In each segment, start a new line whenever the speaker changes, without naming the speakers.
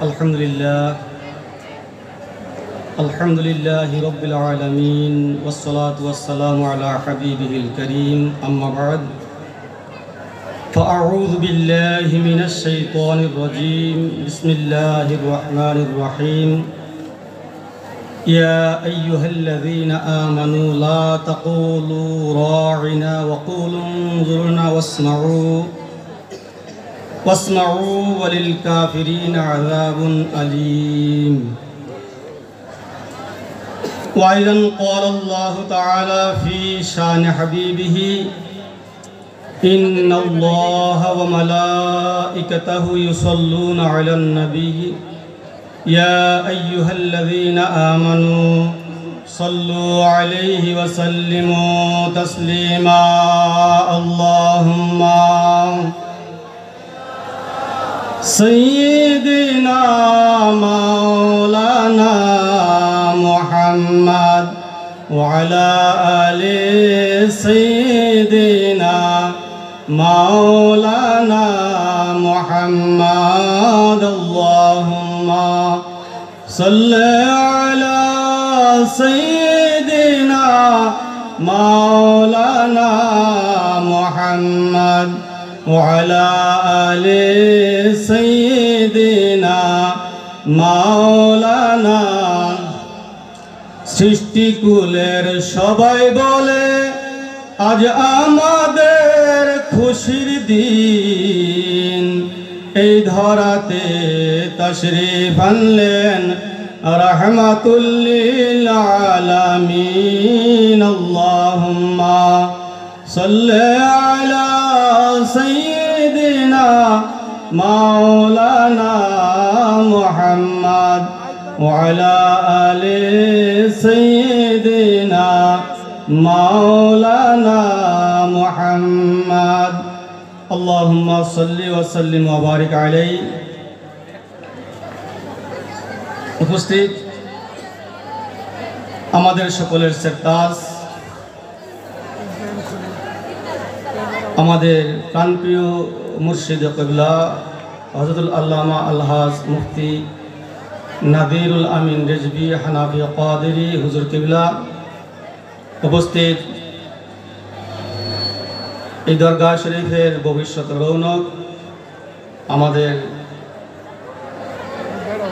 Alhamdulillah, Alhamdulillahi Rabbil Alameen, wassalatu wassalamu ala habibihil kareem, amma ba'd. فأعوذ بالله من الشيطان الرجيم بسم الله الرحمن الرحيم يا أيها الذين آمنوا لا تقولوا راعنا وقولوا انظرنا واسمعوا وللكافرين عذاب أليم. وأيضا قال الله تعالى في شأن حبيبه إن الله وملائكته يصلون على النبي يا أيها الذين آمنوا صلوا عليه وسلموا تسليما. اللهم سيدنا مولانا محمد وعلى آل سيدنا مولانا محمد. اللهم صل على سيدنا مولانا محمد وعلى آل سيدنا مولانا. সৃষ্টিকুলের সবাই বলে আজ আমাদের খুশির দিন, এই ধরাতে তশরিফ আনলেন রাহমাতুল লিল আলামিন. আল্লাহুম্মা সাল্লি আলা সাইয়্যিদিনা মাওলানা মুহাম্মদ ওয়া আলা আলি সাইয়্যিদিনা মাওলানা মুহাম্মদ. আল্লাহুম্মা সাল্লি ওয়া সাল্লিম ওয়া বারিক আলাইহি. উপস্থিত আমাদের সকলের সেরতাজ, আমাদের প্রাণপ্রিয় মুর্শিদ কিবলা হযরতুল আল্লামা আলহাজ মুফতি নাদিরুল আমিন রেজভী হানাফি কাদেরী হুজুর কিবলা, উপস্থিত এই দরগা শরীফের ভবিষ্যৎ রৌনক আমাদের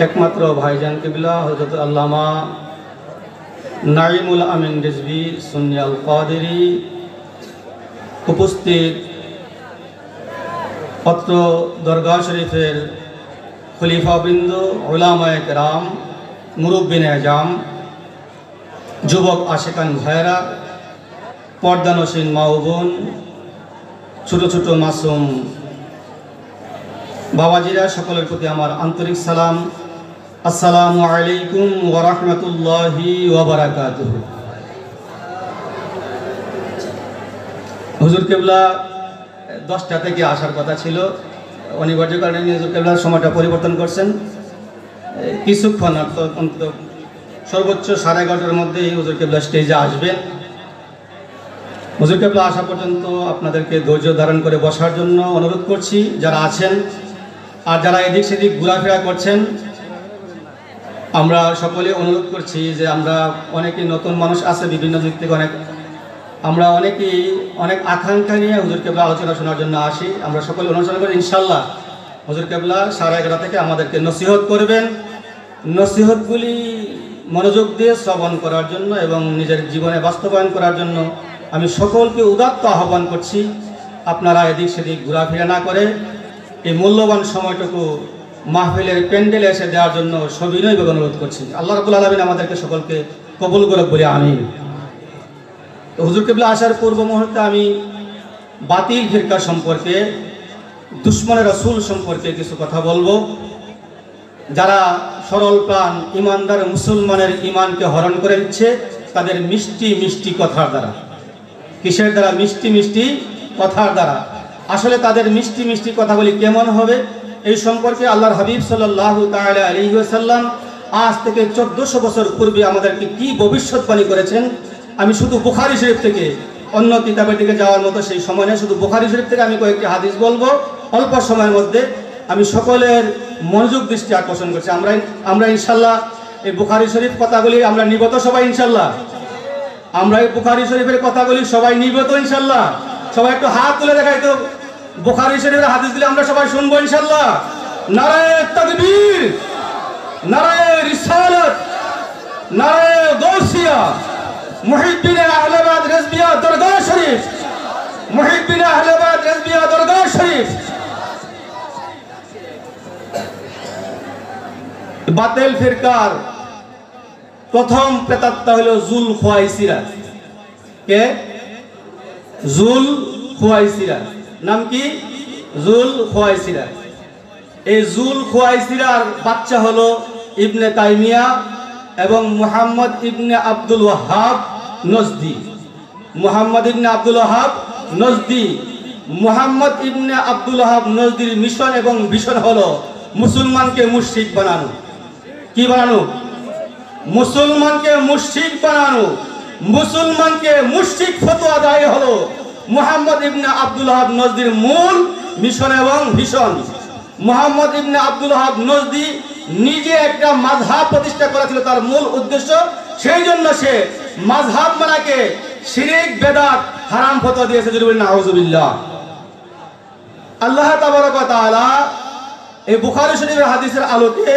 একমাত্র ভাইজান কিবলা হযরত আল্লামা নাঈমুল আমিন রেজভী সুন্নি আল কাদেরী, উপস্থিত অত্র দরগা শরীফের খলিফাবৃন্দ, উলামায়ে কেরাম, মুরব্বিনে আজম, যুবক আশিকান ভাইরা, পর্দানসীন মা ও বোন, ছোট ছোট মাসুম বাবাজিরা, সকলের প্রতি আমার আন্তরিক সালাম। আসসালামু আলাইকুম ওয়া রাহমাতুল্লাহি ওয়া বারাকাতুহু। হুজুর কিবলা 10টা থেকে আসার কথা ছিল, অনিবার্য কারণে হুজুর কিবলার সময়টা পরিবর্তন করছেন। কিছুক্ষণ অন্তত সর্বোচ্চ 11:30টার মধ্যেই হুজুর কিবলা স্টেজে আসবেন। হুজুর কিবলা আসা পর্যন্ত আপনাদেরকে ধৈর্য ধারণ করে বসার জন্য অনুরোধ করছি, যারা আছেন আর যারা এদিক সেদিক ঘোরাফেরা করছেন। আমরা সকলে অনুরোধ করছি যে আমরা অনেকেই নতুন মানুষ আছে, বিভিন্ন দিক থেকে আমরা অনেকেই অনেক আকাঙ্ক্ষা নিয়ে হুজুর কিবলা আলোচনা শোনার জন্য আসি। আমরা সকলে অনুসরণ করি ইনশাল্লাহ হুজুর কিবলা 11:30 থেকে আমাদেরকে নসিহত করবেন। নসিহতগুলি মনোযোগ দিয়ে শ্রবণ করার জন্য এবং নিজের জীবনে বাস্তবায়ন করার জন্য আমি সকলকে উদাত্ত আহ্বান করছি। আপনারা এদিক সেদিক ঘোরাফেরা না করে এই মূল্যবান সময়টুকু মাহফিলের প্যান্ডেলে এসে দেওয়ার জন্য সবিনয়ভাবে অনুরোধ করছি। আল্লাহ রাব্বুল আলামিন আমাদেরকে সকলকে কবুল করুক বলে আমিন। তো হুজুর কিবলা আসার পূর্ব মুহূর্তে আমি বাতিল ফিরকা সম্পর্কে, দুশ্মনে রাসূল সম্পর্কে কিছু কথা বলবো। যারা সরল প্রাণ ইমানদার মুসলমানের ইমানকে হরণ করে দিচ্ছে তাদের মিষ্টি মিষ্টি কথার দ্বারা। কিসের দ্বারা? মিষ্টি মিষ্টি কথার দ্বারা। আসলে তাদের মিষ্টি মিষ্টি কথাগুলি কেমন হবে এই সম্পর্কে আল্লাহর হাবিব সাল্লাল্লাহু তাআলা আলাইহি ওয়াসাল্লাম আজ থেকে 1400 বছর পূর্বে আমাদেরকে কি ভবিষ্যৎবাণী করেছেন। আমি শুধু বুখারী শরীফ থেকে, অন্য কিতাবের দিকে যাওয়ার মতো সেই সময় নেই, শুধু বুখারী শরীফ থেকে আমি কয়েকটি হাদিস বলবো অল্প সময়ের মধ্যে। আমি সকলের মনোযোগ দৃষ্টি আকর্ষণ করছি। আমরা ইনশাল্লাহ এই বুখারী শরীফ কথাগুলি আমরা নিবত সবাই ইনশাল্লাহ। আমরা এই বুখারী শরীফের কথাগুলি সবাই নিবত ইনশাল্লাহ। সবাই একটু হাত তুলে দেখাই তো, বুখারী শরীফের হাদিসগুলি আমরা সবাই শুনবো ইনশাল্লাহ। নারায়ে তাকবীর, নারায়ে রিসালাত, নারায়ে গাউসিয়া, মুহিব্বিনে আহলে বাইত রিজবিয়া দরগাহ শরীফ, মুহিব্বিনে আহলে বাইত রিজবিয়া দরগাহ শরীফ। বাতিল ফিরকার প্রথম প্রেতাত্মা হলো জুল খুয়াইসিরা। কে? জুল খুয়াইসিরা। নাম কি? জুল খুয়াইসিরা। এই জুল খুয়াইসিরার বাচ্চা হলো ইবনে তাইমিয়া এবং মুহাম্মদ ইবনে আব্দুল ওয়াহাব নজদি। মুহাম্মদ ইবনে আব্দুল ওয়াহাব নজদি। মুহাম্মদ ইবনে আব্দুল ওয়াহাব নজদির মিশন এবং ভিশন হলো মুসলমানকে মুশরিক বানানো। কি বানানো? মুসলমানকে মুশরিক বানানো। মুসলমানকে মুশরিক ফতোয়া দেয় হলো মুহাম্মদ ইবনে আব্দুল ওয়াহাব নজদির মূল মিশন এবং ভিশন। মুহাম্মদ ইবনে আব্দুল ওয়াহাব নজদি নিজে একটা মাযহাব প্রতিষ্ঠা করেছিল, তার মূল উদ্দেশ্য। সেই জন্য সে মাযহাব মানাকে শিরক বেদাত হারাম ফতোয়া দিয়েছে। জরুরি নাউজুবিল্লাহ। আল্লাহ তাবারক ওয়া তাআলা এই বুখারী শরীফের হাদিসের আলোকে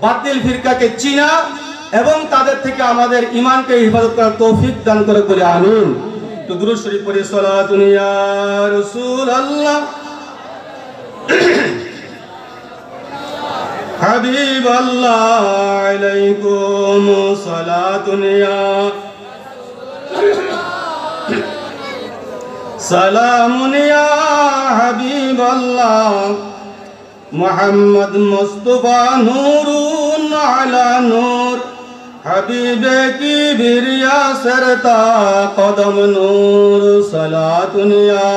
বাতিল ফিরকাকে চিনা এবং তাদের থেকে আমাদের ঈমানকে হেফাজত করার তৌফিক দান করে বলে আমিন। তো দুরূদ শরীফ পড়ি। সালাতুন ইয়া রাসূলুল্লাহ হাবিবাল্লাহ আলাইকুম সালাতুন ইয়া সালামুন ইয়া হাবিবাল্লাহ মুহাম্মদ মুস্তাফা নূরুন আলা নূর হাবিবে কি বিরিয়া সরতা কদম নূর সালাতুন ইয়া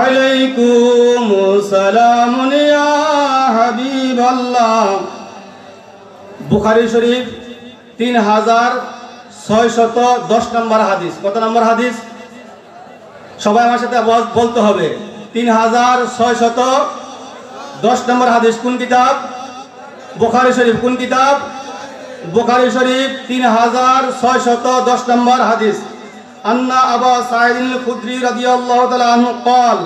আলাইকুম সালামুন ইয়া হাবিবাল্লাহ। বুখারী শরীফ 3610 নম্বর হাদিস। কত নম্বর হাদিস? সবাই আমার সাথে বলতে হবে। 3610 নম্বর হাদিস। কোন কিতাব? বুখারী শরীফ। কোন কিতাব? বুখারী শরীফ 3610 নম্বর হাদিস। আন্না আবা সাঈদ আল-খুদরি রাদিয়াল্লাহু তাআলা আনহু قال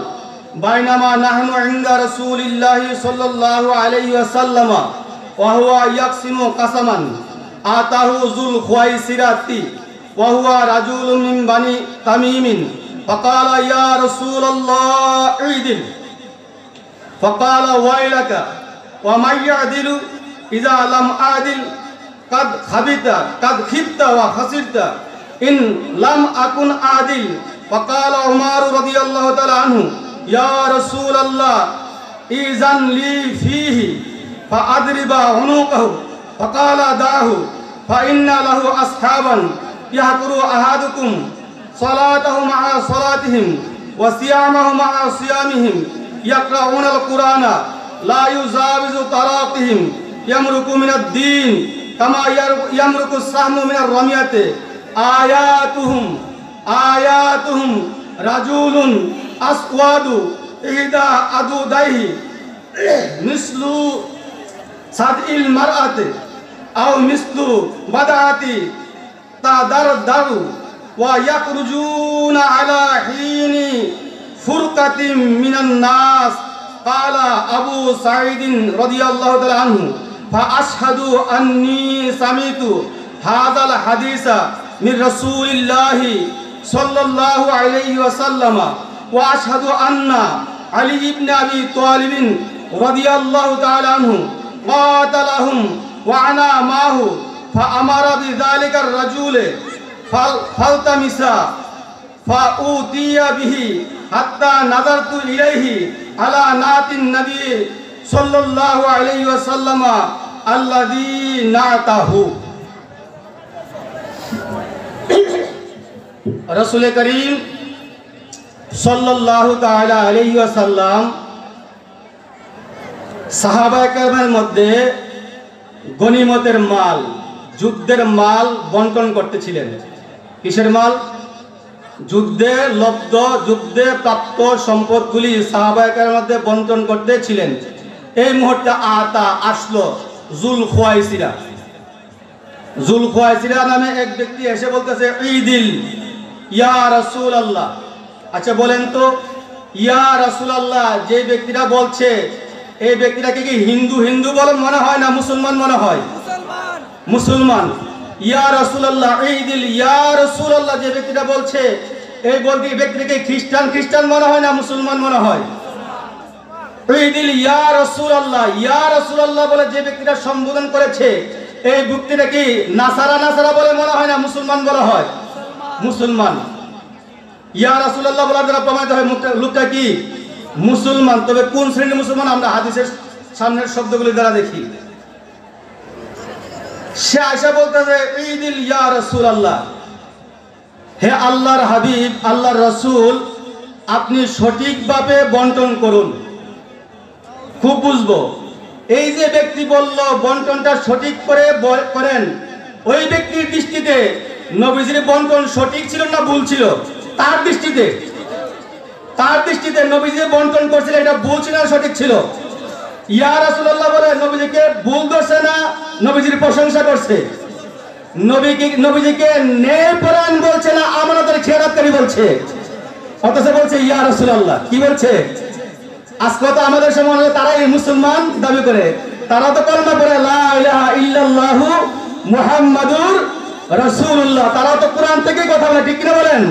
বাইনামা নাহনু ইনদা রাসূলিল্লাহি সাল্লাল্লাহু আলাইহি ওয়াসাল্লাম ওয়া হুয়া ইয়াকসিমু কাসামান আতাহু যুল খুয়াইসিরাতি ওয়া হুয়া রাজুলুম মিন বানি তামিমিন ফাকালা ইয়া রাসূলুল্লাহ ঈদিল ফাকালা ওয়াইলাকা ওয়া মাইয়াদিলু ইযা লাম আদিল কাদ খিবতা ওয়া খাসিরতা ইন লাম আকুন আদিল। ফাকালা উমর রাদিয়াল্লাহু তাআলা আনহু ইয়া রাসূলুল্লাহ ইযান লি ফীহি ফাআদরিবা উনুকাহু ফাকালা দাহু ফাইন্না লাহু আসহাবান ইয়াহকুরু আহাদুকুম সালাতাহু মা'a সালাতিহিম ওয়া সিয়ামাহু মা'a সিয়ামিহিম ইয়াকরাউনাল কুরআনা লা ইউজাবিজু তারাকিহিম ইয়ামরুকু মিনাদ দ্বীন কামা ইয়ামরুকু সাহমু মিনার রামিয়াতি আয়াতুহুম রাজুলুন আসওয়াদু ইহদা আদুদাইহি মিসলু সাদইল মারআতি আও মিসলু বাদাতি তাদারদারু ওয়া ইয়াখরুজুনা আলা হিনি ফুরকাতিম মিনান নাস। ক্বালা আবু সাঈদ রাদিয়াল্লাহু তাআলা আনহু ফাআশহাদু আন্নী সামিতু হাযাল হাদিসা মির রাসূলিল্লাহি সাল্লাল্লাহু আলাইহি ওয়াসাল্লাম ওয়া আশহাদু আন্না আলী ইবনে আবি তালিব রাদিয়াল্লাহু তাআলা আনহু কাতালাহুম ওয়া আনা মাহু ফাআমারা বিযালিকা আর-রাজুল ফালতামিসা ফাউতিয়া বিহি হাত্তা নাযারতু ইলাইহি আলা নাতিন নবী সাল্লাল্লাহু আলাইহি ওয়াসাল্লাম আল্লাযী নাতাহু। রাসূল করিম সাল্লাল্লাহু তাআলা আলাইহি ওয়াসাল্লাম সাহাবায়ে কেরামের মধ্যে গনিমতের মাল, যুদ্ধের মাল বন্টন করতেছিলেন। কিসের মাল? যুদ্ধে লব্ধ, যুদ্ধে প্রাপ্ত সম্পদগুলি সাহাবায়ে কেরামের মধ্যে বন্টন করতেছিলেন। এই মুহূর্তে আসলো জুলখুয়াইসিরা নামে এক ব্যক্তি এসে বলতেছে, ঈদিল ইয়া রাসূলুল্লাহ। আচ্ছা বলেন তো, ইয়া রাসূলুল্লাহ যে ব্যক্তিটা বলছে, এই ব্যক্তিটাকে কি হিন্দু বলে মনে হয় না মুসলমান মনে হয়? মুসলমান। ইয়া রাসূলুল্লাহ, ঈদিল ইয়া রাসূলুল্লাহ যে ব্যক্তিটা বলছে, এই ব্যক্তিটাকে খ্রিস্টান মনে হয় না মুসলমান মনে হয়? ঈদিল ইয়া রাসূলুল্লাহ বলে যে ব্যক্তিটা সম্বোধন করেছে, এই ব্যক্তিটা কি নাসারা বলে মনে হয় না মুসলমান বলা হয়? মুসলমান। ইয়া রাসূলুল্লাহ বলার দ্বারা প্রমাণিত হয় লোকটা কি মুসলমান। তবে কোন শ্রেণীর মুসলমান আমরা হাদিসের সামনের শব্দগুলি দ্বারা দেখি। সে আয়েশা বলতেছে, ঈদিল ইয়া রাসূলুল্লাহ, হে আল্লাহর হাবিব, আল্লাহর রাসূল, আপনি সঠিকভাবে বন্টন করুন। খুব বুঝবো, এই যে ব্যক্তি বলল বন্টনটা সঠিক করে করেন, ওই ব্যক্তির দৃষ্টিতে নবীজির বন্টন সঠিক ছিল না ভুল ছিল? তার দৃষ্টিতে নবীজি বন্টন করছিল এটা ভুল ছিল না সঠিক ছিল? ইয়া রাসূলুল্লাহ বলে নবীজিকে ভুল করছে না নবীজির প্রশংসা করছে? নবীজিকে ন্যায়পরায়ণ বলছে না আমানতের খেয়ানতকারী বলছে? অথচ বলছে ইয়া রাসূলুল্লাহ। কি বলছে? আজকে তো আমাদের সমাজে তারাই মুসলমান দাবি করে, তারা তো কলমা পড়ে লা ইলাহা ইল্লাল্লাহু মুহাম্মাদুর রাসূলুল্লাহ, তারা তো কোরআন থেকে কথা বলে, ঠিক কিনা বলেন?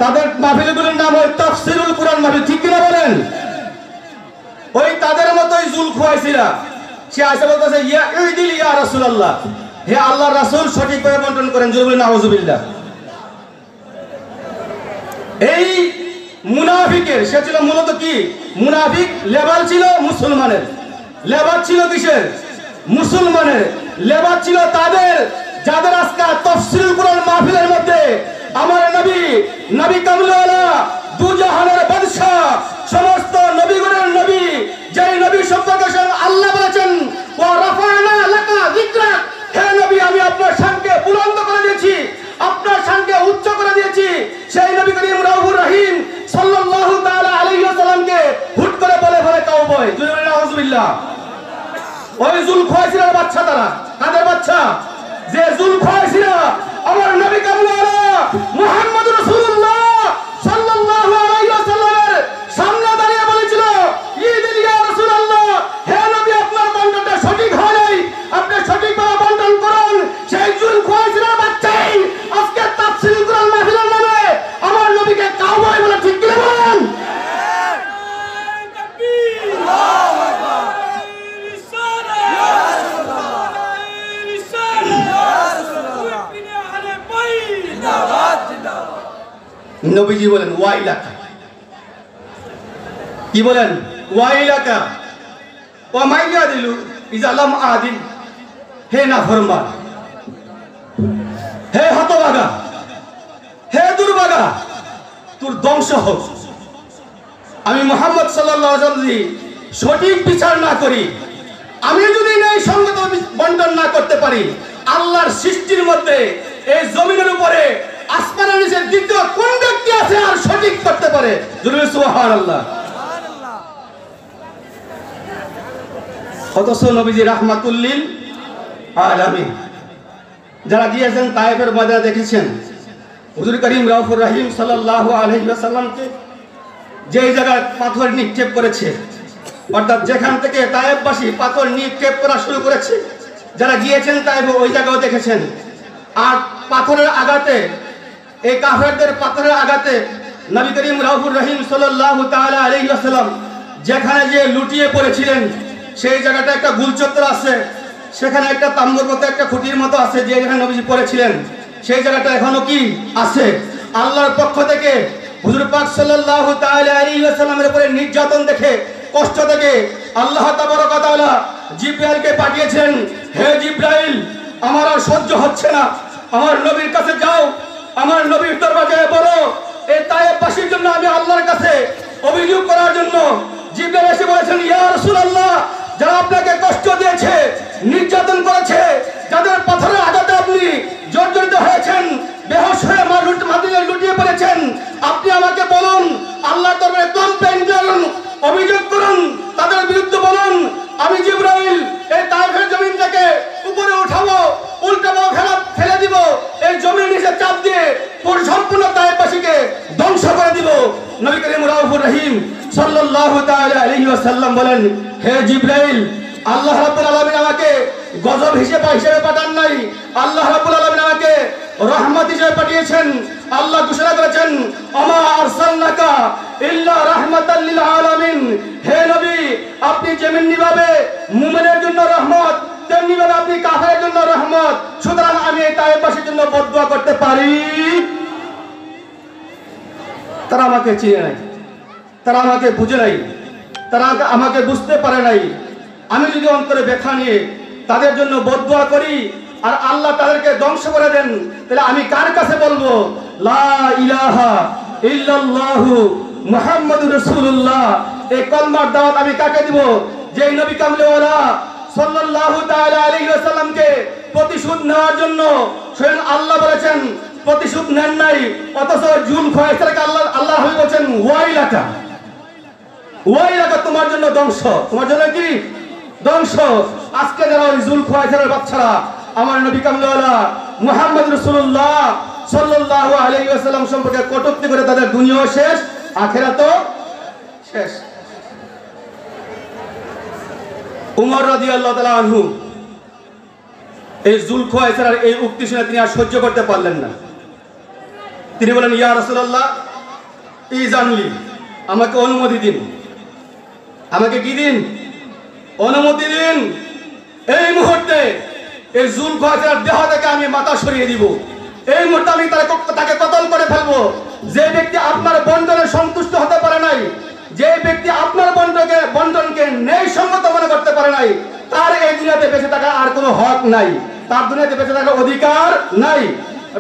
তাদের মাহফিলগুলোর নাম হয় তাফসীরুল কোরআন মাহফিল, ঠিক কিনা বলেন? ওই তাদের মতোই জুলখুয়াইসিরা সে আয়েশা বলতেছে, ঈদিল ইয়া রাসূলুল্লাহ, হে আল্লাহর রাসূল সঠিকভাবে বন্টন করেন। জোরে বলেন নাউযুবিল্লাহ। এই মুনাফিকের, সে ছিল মূলত কি মুনাফিক, লেবাল ছিল মুসলমানের। লেবাল ছিল কিসের? মুসলমানের। লেবাল ছিল তাদের যাদের আজকে তাফসীরুল কোরআন মাহফিলের মধ্যে আমার নবী কামলিওয়ালা, দুজাহানের বাদশা, সমস্ত নবীগণের নবী, যেই নবী সম্পর্কে আল্লাহ বলেছেন ওয়া রাফা'না লাকা যিকরাক, হে নবী আমি আপনার শানকে বুলন্দ করে দিয়েছি, আপনার শানকে উচ্চ করে দিয়েছি, সেই নবী করিম রাউফুর রহিম সাল্লাল্লাহু তাআলা আলাইহি ওয়াসাল্লামকে হুট করে বলে কাউবয়। নাউযুবিল্লাহ। ওই জুলখুয়াইসিরার বাচ্চা তারা। কাদের বাচ্চা? যে জুলখুয়াইসিরা আমার নবী কামলিওয়ালা মুহাম্মদুর রাসূলুল্লাহ সাল্লাল্লাহু আলাইহি ওয়াসাল্লামের সামনে দাঁড়িয়ে বলেছিল, ঈদিল ইয়া রাসূলুল্লাহ, হে নবী আপনার বন্টনটা সঠিক হয় নাই, আপনি সঠিকভাবে বন্টন করুন। সেই জুলখুয়াইসিরার বাচ্চাই আজকে তাফসীরুল কোরআন মাহফিলের নামে আমার নবীকে কাউবয় বলে, ঠিক কি বলেন? নবীজি বলেন ওয়াইলাকা। কি বলেন? ওয়াইলাকা ওয়া মাইয়াদিলু ইযা লাম আদিল, হে নাফরমান, হে হতভাগা, হে দুর্ভাগা, তোর ধ্বংস হোক। আমি মুহাম্মদ সাল্লাল্লাহু আলাইহি ওয়াসাল্লাম সঠিক বিচার না করি, আমি যদি ন্যায় সঙ্গত বন্টন না করতে পারি, আল্লাহর সৃষ্টির মধ্যে এই জমিনের উপরে আসমানের নিচে দ্বিতীয় কোন ব্যক্তি আছে আর সঠিক করতে পারে? জোরে সুবহানাল্লাহ। অথচ নবীজি রাহমাতুল লিল আলামিন, যারা গিয়েছেন তায়েফের ময়দানে দেখেছেন হুজুর করিম রাউফুর রহিম সাল্লাল্লাহু আলাইহি ওয়াসাল্লামকে যেই জায়গায় পাথর নিক্ষেপ করেছে, অর্থাৎ যেখান থেকে তায়েফবাসী পাথর নিক্ষেপ করা শুরু করেছে, যারা গিয়েছেন তায়েফে ওই জায়গাও দেখেছেন। আর পাথরের আঘাতে, এই কাফেরদের পাথরের আঘাতে নবী করিম রাউফুর রহিম সাল্লাল্লাহু তাআলা আলাইহি ওয়াসাল্লাম যেখানে যে লুটিয়ে পড়েছিলেন, সেই জায়গাটা একটা গুলচত্বর আছে, সেখানে একটা তাম্বুর মতো একটা খুঁটির মতো আছে, যেখানে নবীজি পড়েছিলেন সেই জায়গাটা এখনো কি আছে। আল্লাহর পক্ষ থেকে হুজুর পাক সাল্লাল্লাহু তাআলা আলাইহি ওয়াসাল্লামের উপরে নির্যাতন দেখে, কষ্ট দেখে আল্লাহ তাবারক ওয়া তাআলা জিবরাইলকে পাঠিয়েছেন, হে জিবরাইল, আমার আর সহ্য হচ্ছে না, আমার নবীর কাছে যাও, আমার নবীর দরবারে বলো এই তায়েফবাসীর জন্য আমি আল্লাহর কাছে অভিযোগ করার জন্য। জিবরাইল এসে বলেছেন, ইয়া রাসূলুল্লাহ, যারা আপনাকে কষ্ট দিয়েছে, নির্যাতন করেছে, যাদের পাথরের আঘাতে আপনি জর্জরিত হয়েছেন, বেহুশ হয়ে মাটিতে লুটিয়ে পড়েছেন, ওয়াসাল্লাম বলেন, হে জিবরাইল, আল্লাহ রাব্বুল আলামিন আমাকে গজব হিসেবে পাঠান নাই, আল্লাহ রাব্বুল আলামিন আমাকে রহমত হিসেবে পাঠিয়েছেন। আল্লাহ ঘোষণা করেছেন, আমা আরসালনাকা ইল্লা রাহমাতাল লিল আলামিন। হে নবী, আপনি যেমনি ভাবে মুমিনের জন্য রহমত, তেমনি ভাবে আপনি কাফেরের জন্য রহমত। সুতরাং আমি এই তায়েফবাসীর জন্য বদদুয়া করতে পারি? তারা আমাকে চিনে নাই, তারা আমাকে বুঝে নাই, তারা আমাকে বুঝতে পারে নাই। আমি যদি অন্তরে ব্যথা নিয়ে তাদের জন্য বদদুয়া করি আর আল্লাহ তাদেরকে ধ্বংস করে দেন, তাহলে আমি কার কাছে বলবো লা ইলাহা ইল্লাল্লাহু মুহাম্মাদুর রাসূলুল্লাহ? এই কলমার দাওয়াত আমি কাকে দিব? যে নবী কামলিওয়ালা সাল্লাল্লাহু তাআলা আলাইহি ওয়াসাল্লামকে প্রতিশোধ নেওয়ার জন্য স্বয়ং আল্লাহ বলেছেন প্রতিশোধ নেন নাই, অথচ জুলখায়সারকে আল্লাহ হাবিব বলেন ওয়াইলাকা, ওয়াইলাকা, তোমার জন্য ধ্বংস, তোমার জন্য কি ধ্বংস। আজকে যারা ওই জুলখায়সারের বাচ্চারা আমার নবী কামলিওয়ালা মুহাম্মদ রাসূলুল্লাহ সাল্লাল্লাহু আলাইহি ওয়াসাল্লাম সম্পর্কে কটূক্তি করে তাদের দুনিয়াও শেষ, আখিরাতও শেষ। উমর রাদিয়াল্লাহু তাআলা আনহু এই জুলখায়সারের এই উক্তি শুনে তিনি আর সহ্য করতে পারলেন না। তিনি বলেন, ইয়া রাসূলুল্লাহ ইজানলি, আমাকে অনুমতি দিন, আমাকে কি দিন? অনুমতি দিন। এই মুহূর্তে এই জুলখায়সারের দেহ থেকে আমি মাথা সরিয়ে দিব, এই মুহূর্তে আমি তাকে কতল করে ফেলবো। যে ব্যক্তি আপনার বন্ধনে সন্তুষ্ট হতে পারে নাই, যে ব্যক্তি আপনার বন্ধনকে ন্যায়সঙ্গত মনে করতে পারে নাই, তার এই দুনিয়াতে বেঁচে থাকার আর কোনো হক নাই, তার দুনিয়াতে বেঁচে থাকার অধিকার নাই।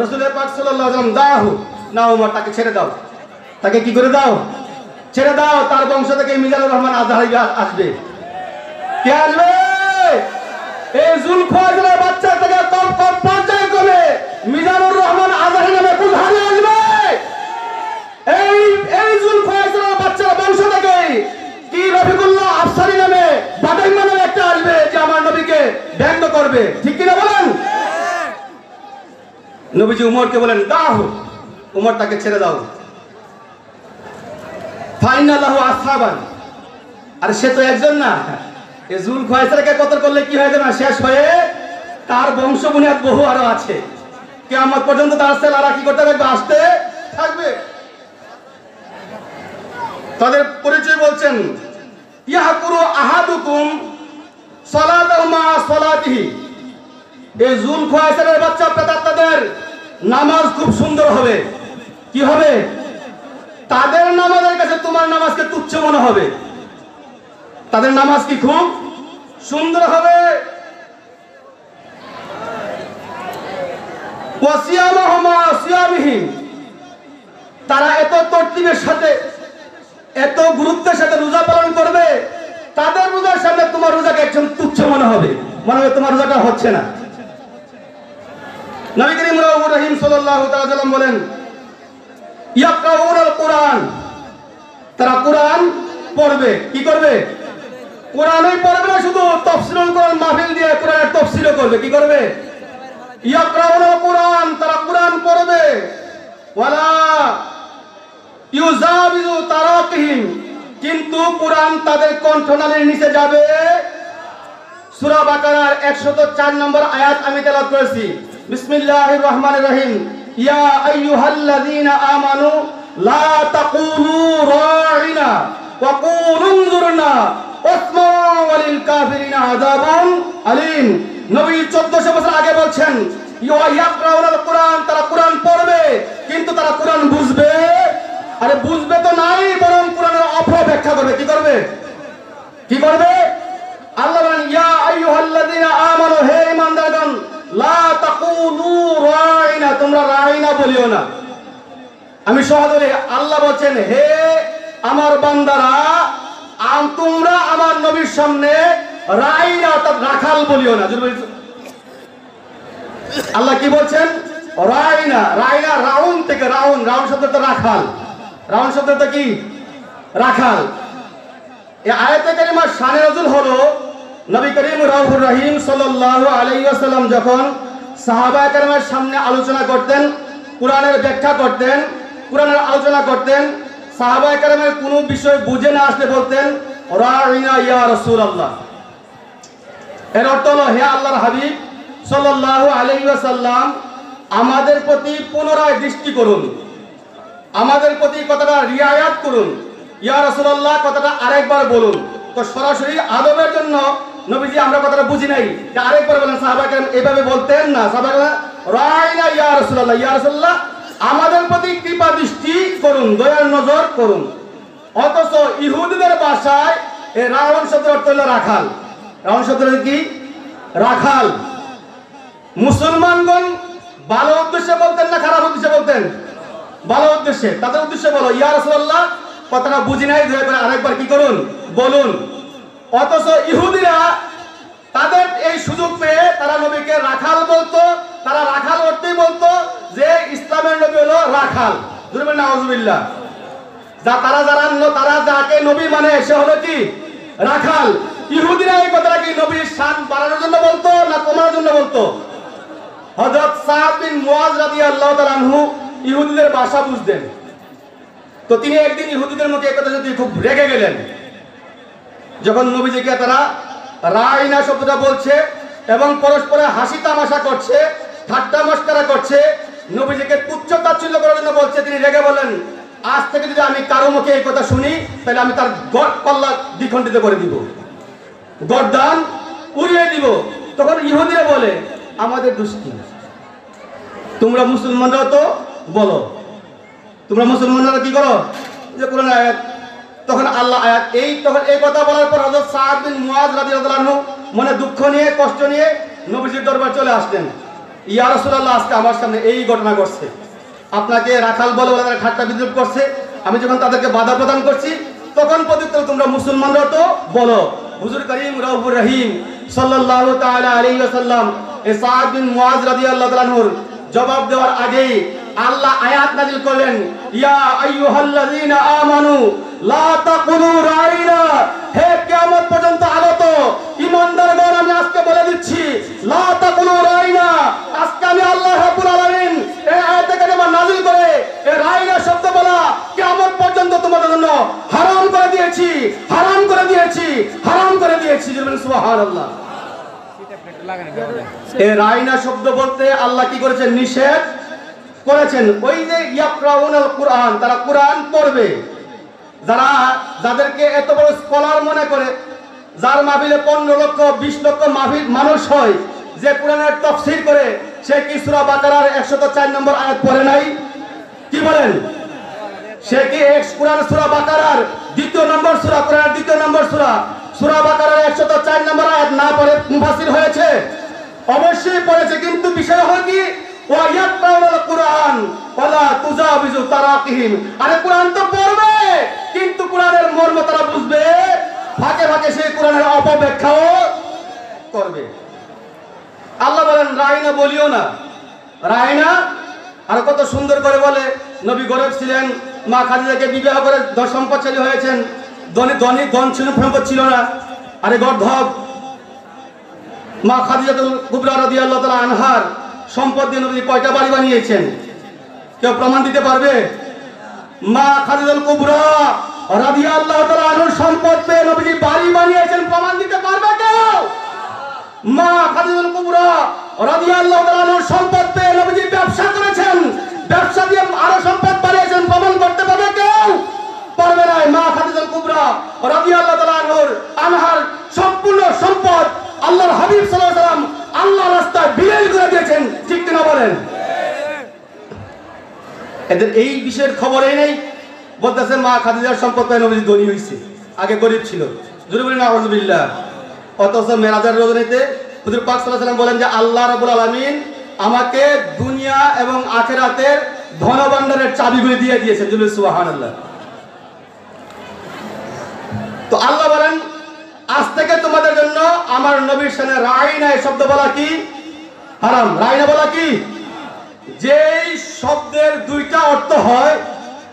রাসূল পাক সাল্লাল্লাহু আলাইহি ওয়াসাল্লাম, দাও না ওমর, তাকে ছেড়ে দাও, তাকে কি করে দাও? ছেড়ে দাও। তার বংশ থেকে মিজানুর রহমান আজহারি আসবে। কে আসবে? এই জুলখায়সারের বাচ্চা থেকে পর্যায় ক্রমে মিজানুর রহমান আজহারি নামে কুলহানি আসবে। এই জুলখায়সারের বাচ্চার বংশ থেকে কি রফিকুল্লাহ আফসারী নামে বাদাইমা নামে একটা আসবে, যে আমার নবীকে ব্যঙ্গ করবে। ঠিক কিনা বলেন? নবীজি উমরকে বলেন, দাও, উমর তাকে ছেড়ে দাও। ফাইনাল্লাহু আসহাবান, আর সে তো একজন না, এই জুলখায়সারকে কতল করলে কি হয়ে যাবে? শেষ হয়ে তার বংশ বুনিয়াদ বহু আরো আছে, কিয়ামত পর্যন্ত তার ছেলেরা কি করতে থাকবে? আসতে থাকবে। তাদের পরিচয় বলছেন, ইয়াহকুরু আহাদুকুম সালাতাহু মা সালাতিহি। এই জুলখায়সারের বাচ্চা প্রেতাত্মাদের নামাজ খুব সুন্দর হবে। কি হবে? তাদের নামাজের কাছে তোমার নামাজকে তুচ্ছ মনে হবে, তাদের নামাজ কি খুব সুন্দর হবে। ওয়াসিয়ামুহুমা সিয়ামিহিম, তারা এত তরতিবের সাথে এত গুরুত্বের সাথে রোজা পালন করবে, তাদের রোজার সামনে তোমার রোজাকে একদম তুচ্ছ মনে হবে, মনে হবে তোমার রোজাটা হচ্ছে না। নবী করিম রহিম সাল্লাল্লাহু তাআলা সাল্লাম বলেন, ইয়াকরাউনাল কুরআন, তারা কোরআন পড়বে। কি করবে? কোরআনই পড়বে না, শুধু তাফসীরুল কোরআন মাহফিল দিয়ে কোরআনের তাফসীরও করবে। কি করবে? ইয়াকরাউনাল কুরআন, তারা কোরআন পড়বে। ওয়ালা ইউজাবিজু তারাকিহিম, কিন্তু কোরআন তাদের কণ্ঠনালীর নিচে যাবে। সূরা বাকারার 104 নম্বর আয়াত আমি তেলাওয়াত করেছি। বিসমিল্লাহির রহমানির রহিম, ইয়া আইয়ুহাল্লাযীনা আমানু লা তাকুলু রাঈনা ওয়া কুলু উনজুরনা ওয়াসমাউ ওয়ালিল কাফিরিনা আযাবুন আলীম। নবী 1400 বছর আগে বলছেন, ইয়াকরাউনাল কুরআন, তারা কোরআন পড়বে, কিন্তু তারা কোরআন বুঝবে। আরে বুঝবে তো নাই, বরং কোরআনের অপব্যাখ্যা করবে। কি করবে? কি করবে? আল্লাহ বলেন, ইয়া আইয়ুহাল্লাযীনা আমানু, হে ঈমানদারগণ, লা তাকুলু রাঈনা, তোমরা রাঈনা বলিও না। আমি সহজে আল্লাহ বলেন, হে আমার বান্দারা, তোমরা আমার নবীর সামনে রাঈনা অর্থাৎ রাখাল বলিও না। আল্লাহ কি বলছেন? রাঈনা, রাঈনা রাউন থেকে, রাউন শব্দটা রাখাল, রাউন শব্দটা কি? রাখাল। এই আয়াতে কারিমার শানে নজুল হলো, নবী করিম রাউফুর রহিম সাল্লাল্লাহু আলাইহি ওয়াসাল্লাম যখন সাহাবায়ে কেরামের সামনে আলোচনা করতেন, কোরআনের ব্যাখ্যা করতেন, কোরআনের আলোচনা করতেন, সাহাবায়ে কেরামের কোনো বিষয় বুঝে না আসলে বলতেন, রাইনা ইয়া রাসূলুল্লাহ। এর অর্থ হলো, হে আল্লাহর হাবিব সাল্লাল্লাহু আলাইহি ওয়াসাল্লাম, আমাদের প্রতি পুনরায় দৃষ্টি করুন, আমাদের প্রতি কথাটা রিয়ায়াত করুন। ইয়া রাসূলুল্লাহ কথাটা আরেকবার বলুন। তো সরাসরি আদবের জন্য নবীজি আমরা কথাটা বুঝি নাই যে আরেকবার বলেন। সাহাবা কেরাম এভাবে বলতেন না। সাহাবা কেরাম রাইনা ইয়া রাসূলুল্লাহ, ইয়া রাসূলুল্লাহ আমাদের প্রতি কৃপা দৃষ্টি করুন, দয়ার নজর করুন। অথচ ইহুদিদের ভাষায় এই রাউন শব্দের অর্থ হলো রাখাল। রাউন শব্দের কি? রাখাল। মুসলমানগণ ভালো উদ্দেশ্যে বলতেন না খারাপ উদ্দেশ্যে বলতেন? ভালো উদ্দেশ্যে। তাদের উদ্দেশ্যে বলো, ইয়া রাসূলুল্লাহ কথাটা বুঝি নাই, দয়া করে আরেকবার কি করুন, বলুন। অথচ ইহুদিরা তাদের এই সুযোগ পেয়ে তারা নবীকে রাখাল বলতো। তারা রাখাল অর্থেই বলতো যে ইসলামের নবী হলো রাখাল। দুর্বল নাউজুবিল্লাহ। তারা যাকে নবী মানে সে হলো কি? রাখাল। ইহুদিরা এই কথাটা কি নবীর শান বাড়ানোর জন্য বলতো না কমানোর জন্য বলতো? হযরত সাদ বিন মুআজ রাদিয়াল্লাহু তাআলা আনহু ইহুদিদের ভাষা বুঝতেন। তো তিনি একদিন ইহুদিদের মুখে এই কথা শুনে খুব রেগে গেলেন। যখন নবীজিকে তারা রাইনা শব্দটা বলছে এবং পরস্পরে হাসি তামাশা করছে, ঠাট্টা মশকরা করছে, নবীজিকে তুচ্ছ তাচ্ছিল্য করার জন্য বলছে, তিনি রেগে বলেন, আজ থেকে যদি আমি কারো মুখে এই কথা শুনি তাহলে আমি তার গড় পাল্লা দ্বিখণ্ডিত করে দিব, গর্দান উড়িয়ে দিব। তখন ইহুদিরা বলে, আমাদের দুষ্টি, তোমরা মুসলমানরা তো বলো, তোমরা মুসলমানরা কি করো যে কোরআন আয়াত। তখন আল্লাহ আয়াত তখন এই কথা বলার পর হযরত সাদ বিন মুআজ রাদিয়াল্লাহু আনহু মনে দুঃখ নিয়ে কষ্ট নিয়ে নবীজির দরবারে চলে আসলেন। ইয়া রাসূলুল্লাহ আজকে আমার সামনে এই ঘটনা ঘটছে, আপনাকে রাখাল বলে তারা ঠাট্টা বিদ্রুপ করছে, আমি যখন তাদেরকে বাধা প্রদান করছি তখন প্রত্যুত্তরে তোমরা মুসলমানরা তো বলো। হুজুর করিম রাউফুর রহিম সাল্লাল্লাহু তাআলা আলাইহি ওয়াসাল্লাম এই সাদ বিন মুআজ রাদিয়াল্লাহু তাআলা আনহুর জবাব দেওয়ার আগেই আল্লাহ আয়াত নাযিল করলেন, ইয়া আইয়ুহাল্লাযীনা আমানু লা তাকুলু রাইনা। হে কিয়ামত পর্যন্ত আগত ঈমানদারগণ, আমি আজকে বলে দিচ্ছি, লা তাকুলু রাইনা। আজকে আমি আল্লাহ রাব্বুল আলামিন এই আয়াতে কারিমা নাযিল করে এই রাইনা শব্দ বলা কিয়ামত পর্যন্ত তোমাদের জন্য হারাম করে দিয়েছি, হারাম করে দিয়েছি, হারাম করে দিয়েছি। সুবহানাল্লাহ। এই রাইনা শব্দ বলতে আল্লাহ কি করেছেন? নিষেধ করেছেন। ওই যে ইয়াকরাউনাল কুরআন, তারা কুরআন পড়বে, যাদেরকে এত বড় স্কলার মনে করে, যার মাহফিলে 15 লক্ষ 20 লক্ষ মাহফিল মানুষ হয়, যে কুরআনের তাফসীর করে, সে কি সূরা বাকারার 104 নম্বর আয়াত পড়ে নাই? কি বলেন? সে কি কুরআন সূরা বাকারার 2 নম্বর সূরা, কুরআনের 2 নম্বর সূরা বাকারার 104 নম্বর আয়াত না পড়ে মুফাসসির হয়েছে? অবশ্যই পড়েছে। কিন্তু বিষয় হলো কি, ওয়া ইয়াকরাউনাল কুরআন ওয়ালা তুজাবিজু তারাকিহিম। আরে কুরআন তো পড়বে, কিন্তু কুরআনের মর্ম তারা বুঝবে, ফাঁকে ফাঁকে সেই কুরআনের অপব্যাখ্যাও করবে। আল্লাহ বলেন রাইনা বলিও না। রাইনা আর কত সুন্দর করে বলে, নবী গরিব ছিলেন, মা খাদিজাকে বিবাহ করে সম্পদশালী হয়েছেন, ধন ছিল, সম্পদ ছিল না। আরে গর্ধব মা খাদিজাতুল কুবরা রাদিয়াল্লাহু তাআলা আনহার সম্পদ দিয়ে নবী কয়টা বাড়ি বানিয়েছেন? কেউ প্রমাণ দিতে পারবে? মা খাদিজাতুল কুবরা রাদিয়াল্লাহু তাআলা আনহার সম্পদ পেয়ে নবী বাড়ি বানিয়েছেন, প্রমাণ দিতে পারবে কেউ? মা খাদিজাতুল কুবরা রাদিয়াল্লাহু তাআলা আনহার সম্পদ পেয়ে নবী ব্যবসা করেছেন, ব্যবসা দিয়ে আরো সম্পদ বাড়িয়েছেন, প্রমাণ করতে পারবে কেউ? পারবে না। মা খাদিজাতুল কুবরা রাদিয়াল্লাহু তাআলা আনহার সম্পূর্ণ সম্পদ আল্লাহর হাবিব সাল্লাল্লাহু আলাইহি ওয়াসাল্লাম আল্লাহর রাস্তায় বিলীন করে দিয়েছেন। ঠিক কিনা বলেন? এদের এই বিষয়ের খবরই নেই। বলতেছে মা খাদিজার সম্পদ পেয়ে নবী ধনী হয়েছে, আগে গরিব ছিল। জোরে বলেন আউযুবিল্লাহ। অথচ মেরাজের রজনীতে হুজুর পাক সাল্লাল্লাহু আলাইহি ওয়াসাল্লাম বলেন যে আল্লাহ রাব্বুল আলামিন আমাকে দুনিয়া এবং আখিরাতের ধনভাণ্ডারের চাবিগুলি দিয়ে দিয়েছেন। জোরে সুবহানাল্লাহ। তো আল্লাহ বলেন, আজ থেকে তোমাদের জন্য আমার নবীর শানে রাইনা শব্দ বলা কি হারাম। রাইনা বলা কি? যেই শব্দের 2টা অর্থ হয়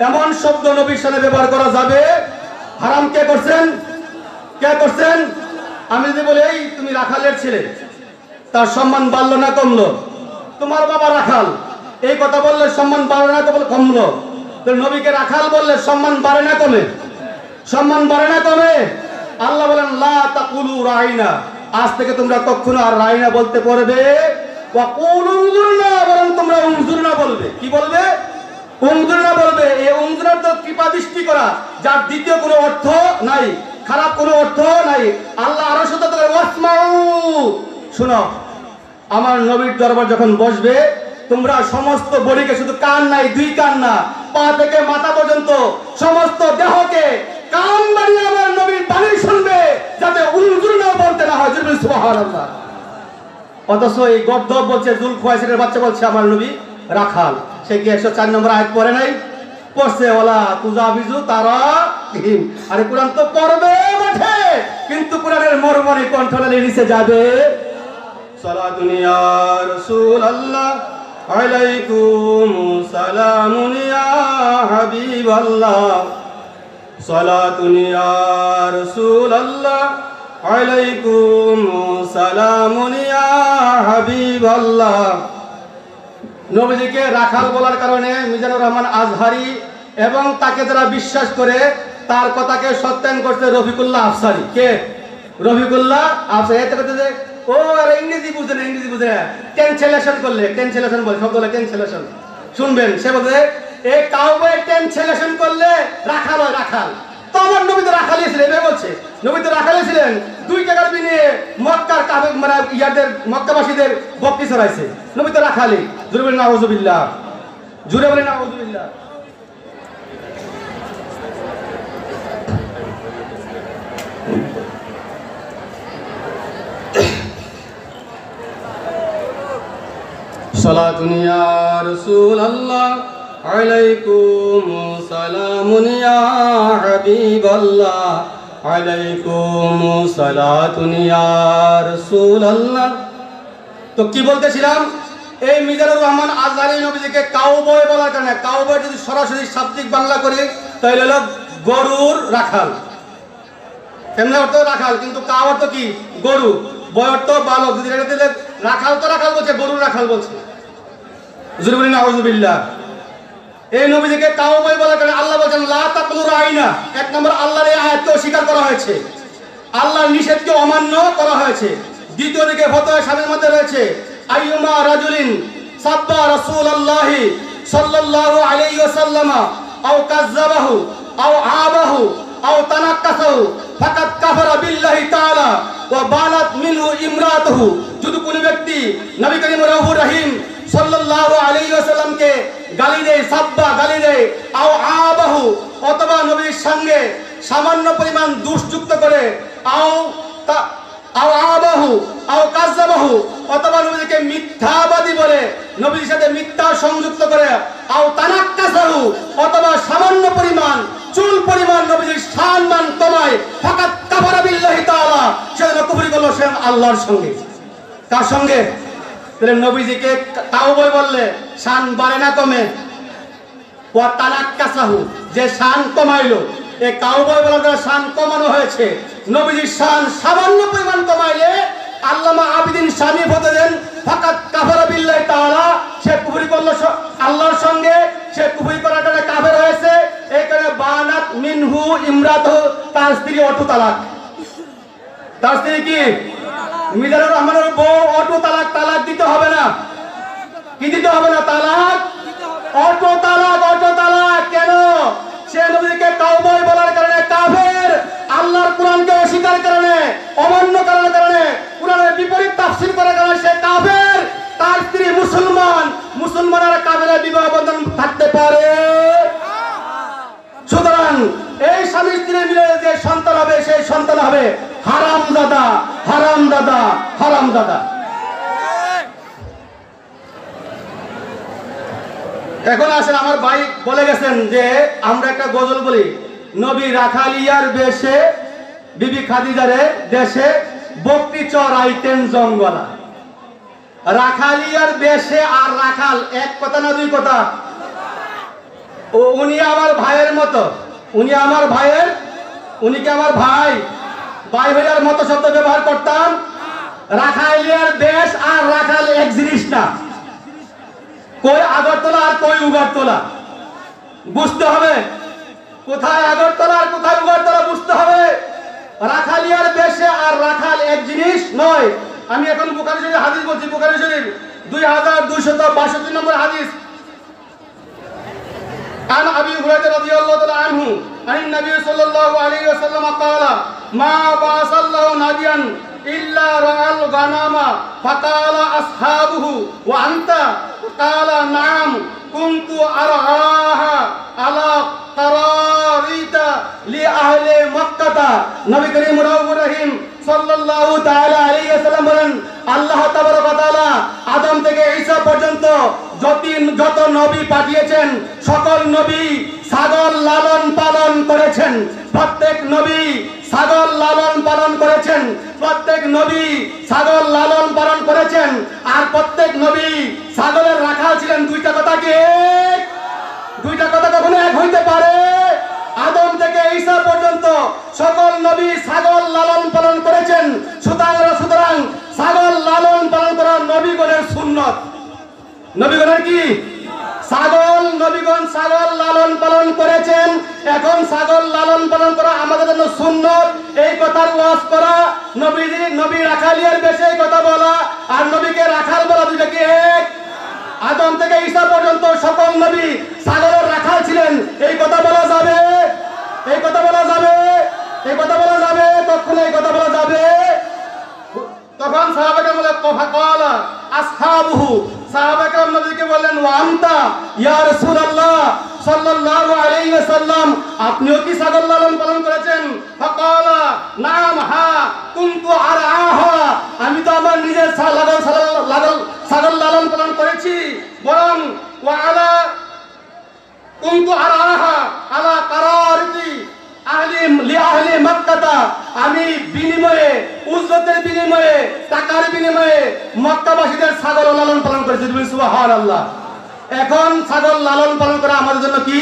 এমন শব্দ নবীর শানে ব্যবহার করা যাবে। হারাম কে করছেন? কে করছেন? আমি যদি বলি এই তুমি রাখালের ছেলে, তার সম্মান বাড়লো না কমলো? তোমার বাবা রাখাল, এই কথা বললে সম্মান বাড়ে না কমলো? তো নবীকে রাখাল বললে সম্মান বাড়ে না কমে? সম্মান বাড়ে না কমে? আল্লাহ বলেন লা তাকুলু রাইনা, আজ থেকে তোমরা কখনো আর রাইনা বলতে পারবে, ওয়া কুলু উনজুরনা, বরং তোমরা উনজুরনা বলবে। কি বলবে? উনজুরনা বলবে। এই উনজুরনার তো কৃপা দৃষ্টি করা, যার দ্বিতীয় কোনো অর্থ নাই, খারাপ কোনো অর্থ নাই। আল্লাহ আরো সতর্ক করে ওয়াসমাউ, শোনো, আমার নবীর দরবার যখন বসবে তোমরা সমস্ত বডিকে, শুধু কান নাই, দুই কান না, পা থেকে মাথা পর্যন্ত সমস্ত দেহকে কান বাড়িয়ে আমার নবীর বাণী শুনবে, যাতে উনজুরনা বলতে না হয়। সুবহানাল্লাহ। অথচ এই গদ্দব বলছে, জুলখুয়াইসের বাচ্চা বলছে আমার নবী রাখাল। সে কি 104 নম্বর আয়াত পড়ে নাই? পড়ছে, ওলা তুজাবিজু তারাহিম। আরে কোরআন তো পড়বে বটে, কিন্তু কোরআনের মর্মরে কণ্ঠনালী নিচে যাবে। সালাতুন ইয়া রাসূলুল্লাহ আলাইকুম সালামুন ইয়া হাবিবাল্লাহ, সালাতুন ইয়া রাসূলুল্লাহ আলাইকুম সালামুন ইয়া হাবিবাল্লাহ। নবীজিকে রাখাল বলার কারণে মিজানুর রহমান আজহারি এবং তাকে যারা বিশ্বাস করে তার কথাকে সত্যায়ন করছে রফিকুল্লাহ আফসারি। কে? রফিকুল্লাহ আফসারি। এতে করতে যে ও আর ইংরেজি বুঝে না, ইংরেজি বুঝে না, ট্রান্সলেশন করলে, ট্রান্সলেশন বলে, শব্দ হলো ট্রান্সলেশন। শুনবেন, সে বলছে এই কাউবয় ট্রান্সলেশন করলে রাখাল হয়, রাখাল। তো আমার নবী তো রাখালই ছিলেন, এভাবে বলছে। নবী তো রাখালই ছিলেন, 2 টাকার বিনিয়ে মক্কার কাবে, মানে ইয়াদের মক্কাবাসীদের বকরি ছড়াইছে। নবী তো রাখালি। জুড়ে বলেন নাউযুবিল্লাহ, জুড়ে বলেন নাউযুবিল্লাহ। সালাতুন ইয়া রাসূলুল্লাহ আলাইকুম সালামুন ইয়া হাবিবাল্লাহ, আলাইকুম সালাতুন ইয়া রাসূলুল্লাহ। তো কি বলতেছিলাম, এই মিজানুর রহমান আজহারি নবীজিকে কাউবয় বলার কারণে, কাউবয় যদি সরাসরি শাব্দিক বাংলা করি তাহলে হলো গরুর রাখাল। কেমন অর্থ? রাখাল, কিন্তু কাউ অর্থ কি? গরু, বয় অর্থ বালক। যদি এটা দিলে রাখাল তো রাখাল বলছে, গরুর রাখাল বলছে। হুজুর বলেন নাউযুবিল্লাহ। এই নবীজিকে কাউবয় বলার কারণে আল্লাহ বলেন লা তাকুলু রাইনা। 1 নম্বর আল্লাহর এই আয়াতকে অস্বীকার করা হয়েছে, আল্লাহর নিষেধকে অমান্য করা হয়েছে। দ্বিতীয় দিকে ফতোয়া শামির মধ্যে রয়েছে আইয়ুমা রাজুলিন সাব্বা রাসূলুল্লাহি সাল্লাল্লাহু আলাইহি ওয়াসাল্লাম আও কাযাবাহু আও আবাহু আও তানাক্কাসাহু ফাকাদ কাফারা বিল্লাহি তাআলা ওয়া বানাত মিনহু ইমরাতুহু। যদি কোন ব্যক্তি নবী করিম রাউফুর রহিম সাল্লাল্লাহু আলাইহি ওয়াসাল্লামকে গালি দেয়, সাব্বা গালি দেয়, আও আবাহু অথবা নবীর সঙ্গে সামান্য পরিমাণ দুষ্যুক্ত করে, আও আবাহু আও কাযাবাহু অথবা নবীকে মিথ্যাবাদী বলে, নবীর সাথে মিথ্যা সংযুক্ত করে, আও তানাক্কাসাহু অথবা সামান্য পরিমাণ, চুল পরিমাণ নবীর সম্মান কমায়, ফাকাদ কাফারা বিল্লাহি তাআলা, সে কুফরি করলো স্বয়ং আল্লাহর সঙ্গে। কার সঙ্গে? তাহলে নবীজিকে কাউবয় বললে শান বাড়ে না কমে? ওয়া তানাক্কাসাহু, যে শান কমাইলো, এই কাউবয় বলার দ্বারা শান কমানো হয়েছে। নবীজির শান সামান্য পরিমাণ কমাইলে আল্লামা আবিদিন শামী বলতে দেন ফাকাদ কাফারা বিল্লাহি তাআলা, সে কুফরি করলো আল্লাহর সঙ্গে, সে কুফরি করার কারণে কাফের হয়েছে। এই কারণে বানাত মিনহু ইমরাতুহু, তার স্ত্রী অটো তালাক। তার স্ত্রী কি? মিজানুর রহমানের বউ অটো তালাক। তালাক দিতে হবে না? কি দিতে হবে না? তালাক, অটো তালাক, অটো তালাক। কেন? সে নবীকে কাউবয় বলার কারণে কাফের, আল্লাহর কোরআনকে অস্বীকার কারণে, অমান্য করার কারণে, কোরআনের বিপরীত তাফসীর করার কারণে সে কাফের। তার স্ত্রী মুসলমান, মুসলমানের কাফের বিবাহ বন্ধন থাকতে পারে? সুতরাং এই স্বামী স্ত্রী মিলে যে সন্তান হবে, সেই সন্তান হবে হারামজাদা, হারামজাদা, হারামজাদা। এখন আসেন, আমার ভাই বলে গেছেন যে আমরা একটা গজল বলি, নবী রাখালিয়ার বেশে বিবি খাদিজারে দেশে বকরি চড়াইতেন জঙ্গলা। রাখালিয়ার বেশে আর রাখাল এক কথা না দুই কথা? ও উনি আমার ভাইয়ের মতো, উনি আমার ভাইয়ের, উনি কি আমার ভাই? ভাই ভাইয়ার মতো শব্দ ব্যবহার করতাম। রাখালিয়ার বেশ আর রাখাল এক জিনিস না। কই আগরতলা আর কই উগারতলা, বুঝতে হবে। কোথায় আগরতলা আর কোথায় উগারতলা বুঝতে হবে। রাখালিয়ার বেশে আর রাখাল এক জিনিস নয়। আমি এখন বুখারী শরীফের হাদিস বলছি, বুখারী শরীফ 2262 নম্বর হাদিস। عن أبي هريرة رضي الله تعالى عنه عن النبي صلى الله عليه وسلم قال ما بعث الله نبيا إلا رعى الغنم فقال أصحابه وأنت؟ قال نعم كنت أرعاها على قراريط لأهل مكة। নবী করিম রাউফুর রহিম সাল্লাল্লাহু তাআলা আলাইহি ওয়াসাল্লাম বলেন, আল্লাহ তাবারক ওয়া তাআলা আদম থেকে ঈসা পর্যন্ত যত নবী পাঠিয়েছেন সকল নবী ছাগল লালন পালন করেছেন। প্রত্যেক নবী ছাগল লালন পালন করেছেন, প্রত্যেক নবী ছাগল লালন পালন করেছেন। আর প্রত্যেক নবী ছাগলের রাখাল ছিলেন। দুইটা কথা কি এক? দুইটা কথা কখনো এক হইতে পারে? আদম থেকে ঈসা পর্যন্ত সকল নবী ছাগল লালন পালন করেছেন। সুতরাং ছাগল লালন পালন করা নবীগণের সুন্নত। নবীগণের কি? ছাগল, নবীগণ ছাগল লালন পালন করেছেন। এখন ছাগল লালন পালন করা আমাদের জন্য সুন্নত। এই কথার ওয়াজ করা, নবী রাখালিয়ার বেশে এই কথা বলা আর নবীকে রাখাল বলা দুইটা কি এক? আদম থেকে ঈসা পর্যন্ত সকল নবী ছাগলের রাখাল ছিলেন। এই কথা বলা যাবে? এই কথা বলা যাবে? এই কথা বলা যাবে? কখনো এই কথা বলা যাবে? তখন সাহাবাকে বলে ফাকালা আসহাবুহু, সাহাবাকে নবীকে বললেন ওয়া আনতা ইয়া রাসূলুল্লাহ সাল্লাল্লাহু আলাইহি ওয়াসাল্লাম, আপনিও কি ছাগল লালন পালন করেছেন? ফাকালা নাম, হ্যাঁ, কুনতু আরআহা, আমি তো আমার নিজের ছাগল লালন পালন করেছি। বরং ওয়া আলা কুনতু আরআহা আলা কারারিতি আহলি মক্কা, আমি বিনিময়ে, উজরতের বিনিময়ে, টাকার বিনিময়ে মক্কাবাসীদের ছাগল লালন পালন করেছি। সুবহানাল্লাহ। এখন ছাগল লালন পালন করা আমাদের জন্য কি?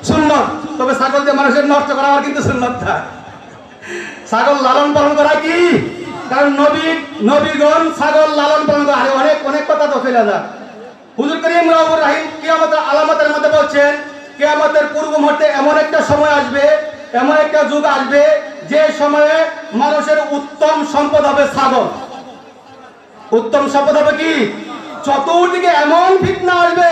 সুন্নত। তবে ছাগল দিয়ে মানুষের নষ্ট করা আমার কিন্তু সুন্নত না। ছাগল লালন পালন করা কি? কারণ নবীগণ ছাগল লালন পালন করা। আরে অনেক কথা তো ফেলে যায়। হুজুর করিম রাউফুর রহিম কিয়ামতের আলামতের মধ্যে বলছেন, কিয়ামতের পূর্ব মুহূর্তে এমন একটা সময় আসবে, এমন একটা যুগ আসবে যে সময়ে মানুষের উত্তম সম্পদ হবে ছাগল। উত্তম সম্পদ হবে কি? চতুর্দিকে এমন ফিতনা আসবে,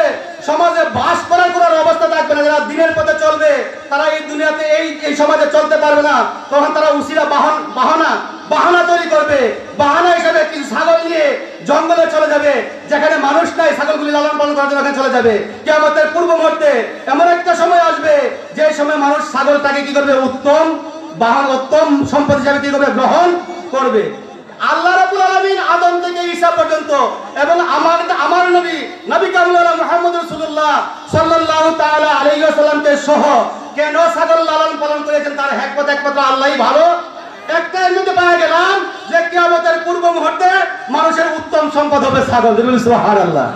সমাজে বাস করার কোনো অবস্থা থাকবে না। যারা দিনের পথে চলবে তারা এই দুনিয়াতে এই সমাজে চলতে পারবে না। তখন তারা উসিলা বাহানা তৈরি করবে। বাহানা হিসেবে কিছু ছাগল নিয়ে জঙ্গলে চলে যাবে, যেখানে মানুষ নাই, ছাগলগুলি লালন পালন করার জন্য চলে যাবে। কিয়ামতের পূর্ব মুহূর্তে এমন একটা সময় আসবে যে সময় মানুষ ছাগলটাকে কি করবে? উত্তম সম্পদ হিসাবে কি করবে? গ্রহণ করবে। আল্লাহ রাব্বুল আলামিন আদম থেকে ঈসা পর্যন্ত এবং আমার নবী কামুল মুহাম্মদ রাসূলুল্লাহ সাল্লাল্লাহু তাআলা আলাইহি ওয়াসাল্লামকে সহ কেন ছাগল লালন পালন করেছেন তার একমাত্র আল্লাহই ভালো। একটা এর মধ্যে পাওয়া গেলাম যে কিয়ামতের পূর্ব মুহূর্তে মানুষের উত্তম সম্পদ হবে ছাগল। সুবহানাল্লাহ।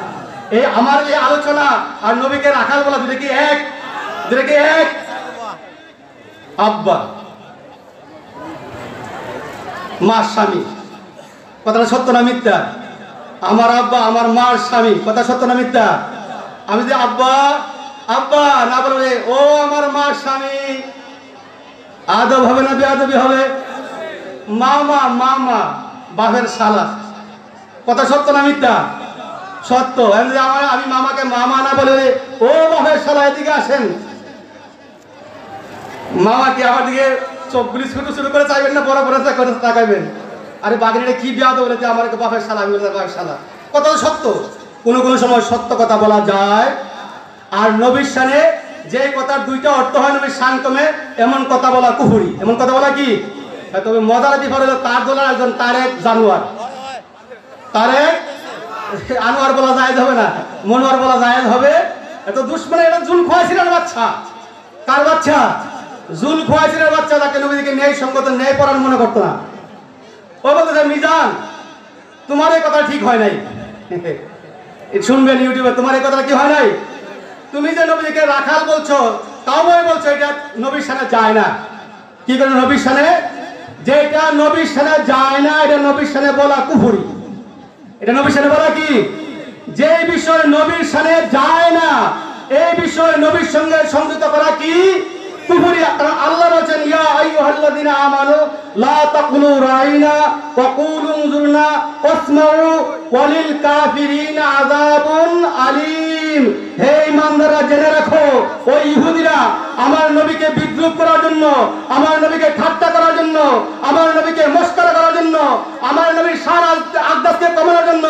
এই আমার এই আলোচনা আর নবীকে রাখাল বলা দুটো কি এক? দুটো কি এক? আব্বা মা স্বামী, কথাটা সত্য না মিথ্যা? আমার আব্বা আমার মার স্বামী, কথা সত্য না মিথ্যা? আমি যে আব্বা আব্বা না বলবে ও আমার মার স্বামী, আদব হবে না বেয়াদবি হবে? মামা বাপের শালা, কথা সত্য না মিথ্যা? সত্য। আমি মামাকে মামা না বলে ও বাপের শালা এদিকে আসেন, মামা কি আমার দিকে চোখগুলি শুরু করে চাইবেন না বড় করে তাকাইবেন? আরে বাগিনীটা কি বিয়াদ বলেছে আমার বাপের শালা, আমি বলে বাপের শালা। কথা তো সত্য। কোনো সময় সত্য কথা বলা যায়। আর নবীর শানে যে কথার দুইটা অর্থ হয় নবীর শান কমে এমন কথা বলা কুফরি। এমন কথা বলা কি? তবে মজার ব্যাপার হলো তার দোলার একজন তারেক জানোয়ার, তারেক আনোয়ার বলা জায়েজ হবে না, মনোয়ার বলা জায়েজ হবে। এত দুশ্মনে এটা জুল খোয়াইছিলেন বাচ্চা। কার বাচ্চা? জুল খোয়াইছিলেন বাচ্চা, তাকে নবীকে ন্যায় সঙ্গত ন্যায় পরায়ণ মনে করতো না। ও বলতে মিজান তোমার এই কথা ঠিক হয় নাই, শুনবেন ইউটিউবে, তোমার এই কথা কি হয় নাই? তুমি যে নবীকে রাখাল বলছো, তাও বলছো এটা নবীর সামনে যায় না। কি করে নবীর সামনে? যেটা নবীর সামনে যায় না এটা নবীর সামনে বলা কুফরি। এটা নবীর সামনে বলা কি? যে বিষয় নবীর সামনে যায় না এই বিষয় নবীর সঙ্গে সংযুক্ত করা কি? কুফরি। আল্লাহ বলেন ইয়া আইয়ুহাল্লাযিনা আমানু লা তাকুলু রাইনা ওয়া কুলু উনজুরনা ওয়াসমাউ ওয়ালিল কাফিরিনা আযাবুন আলীম। হে ঈমানদাররা, জেনে রাখো ওই ইহুদিরা আমার নবীকে বিদ্রুপ করার জন্য, আমার নবীকে ঠাট্টা করার জন্য, আমার নবীকে মস্করা করার জন্য, আমার নবীর শান আকদাসকে কমানোর জন্য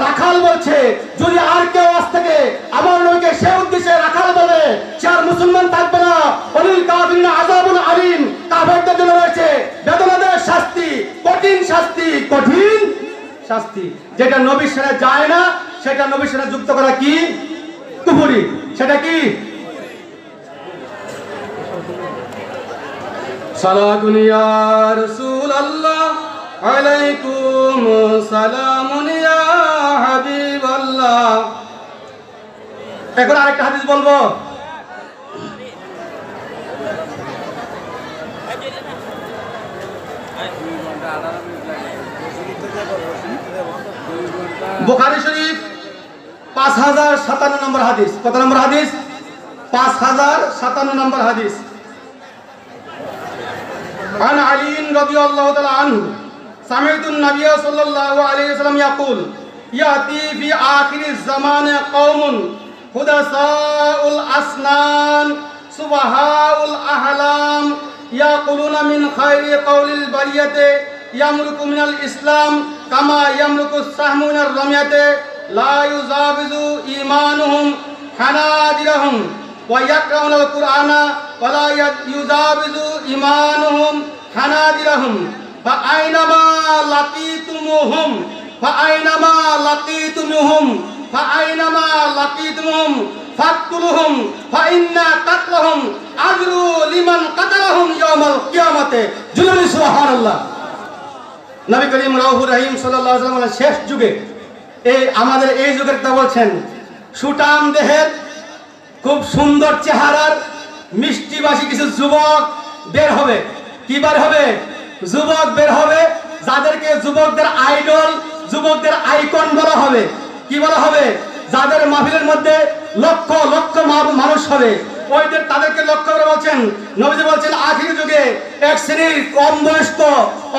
রাখাল বলছে। যদি আর কেউ আজ থেকে আমার নবীকে সে উদ্দেশ্যে রাখাল বলে, সে আর মুসলমান থাকবে না। ওয়ালিল কাফিরিনা আযাবুন আলীম, কাফেরদের জন্য রয়েছে বেদনাদায়ক শাস্তি, কঠিন শাস্তি, কঠিন শাস্তি। যেটা নবীর সাথে যায় না সেটা নবীর সাথে যুক্ত করা কি? কুফরি। সেটা কি? সালাতুন ইয়া রাসূলুল্লাহ আলাইকুম সালামুন ইয়া হাবিবাল্লাহ। এখন আরেকটা হাদিস বলবো। বুখারী শরীফ 5057 নম্বর হাদিস। কত নম্বর হাদিস? 5057 নম্বর হাদিস। عن علي رضي الله تعالى عنه سمعت النبي صلى الله عليه وسلم يقول يأتي في آخر الزمان قوم حدثاء الأسنان سفهاء الأحلام يقولون من خير قول البرية يمرق من الإسلام كما يمرق السهم من الرمية لا يجاوز إيمانهم حناجرهم ويقرؤون القرآن ولا يجاوز إيمانهم حناجرهم فأينما لقيتموهم فاقتلوهم فإن قتلهم أجر لمن قتلهم يوم القيامة। জুলুলি সুবহানাল্লাহ। নবী করিম রাউফুর রহিম সাল্লাল্লাহু আলাইহি ওয়াসাল্লাম শেষ যুগে আমাদের এই যুগের কথা বলছেন, সুটাম দেহের, খুব সুন্দর চেহারার, মিষ্টিভাষী কিছু যুবক বের হবে। কি বের হবে? যুবক বের হবে, যাদেরকে যুবকদের আইডল, যুবকদের আইকন বলা হবে। কি বলা হবে? যাদের মাহফিলের মধ্যে লক্ষ লক্ষ মানুষ হবে, ওইদের তাদেরকে লক্ষ্য করে বলছেন, নবীজি বলছেন আখির যুগে এক শ্রেণীর কম বয়স্ক,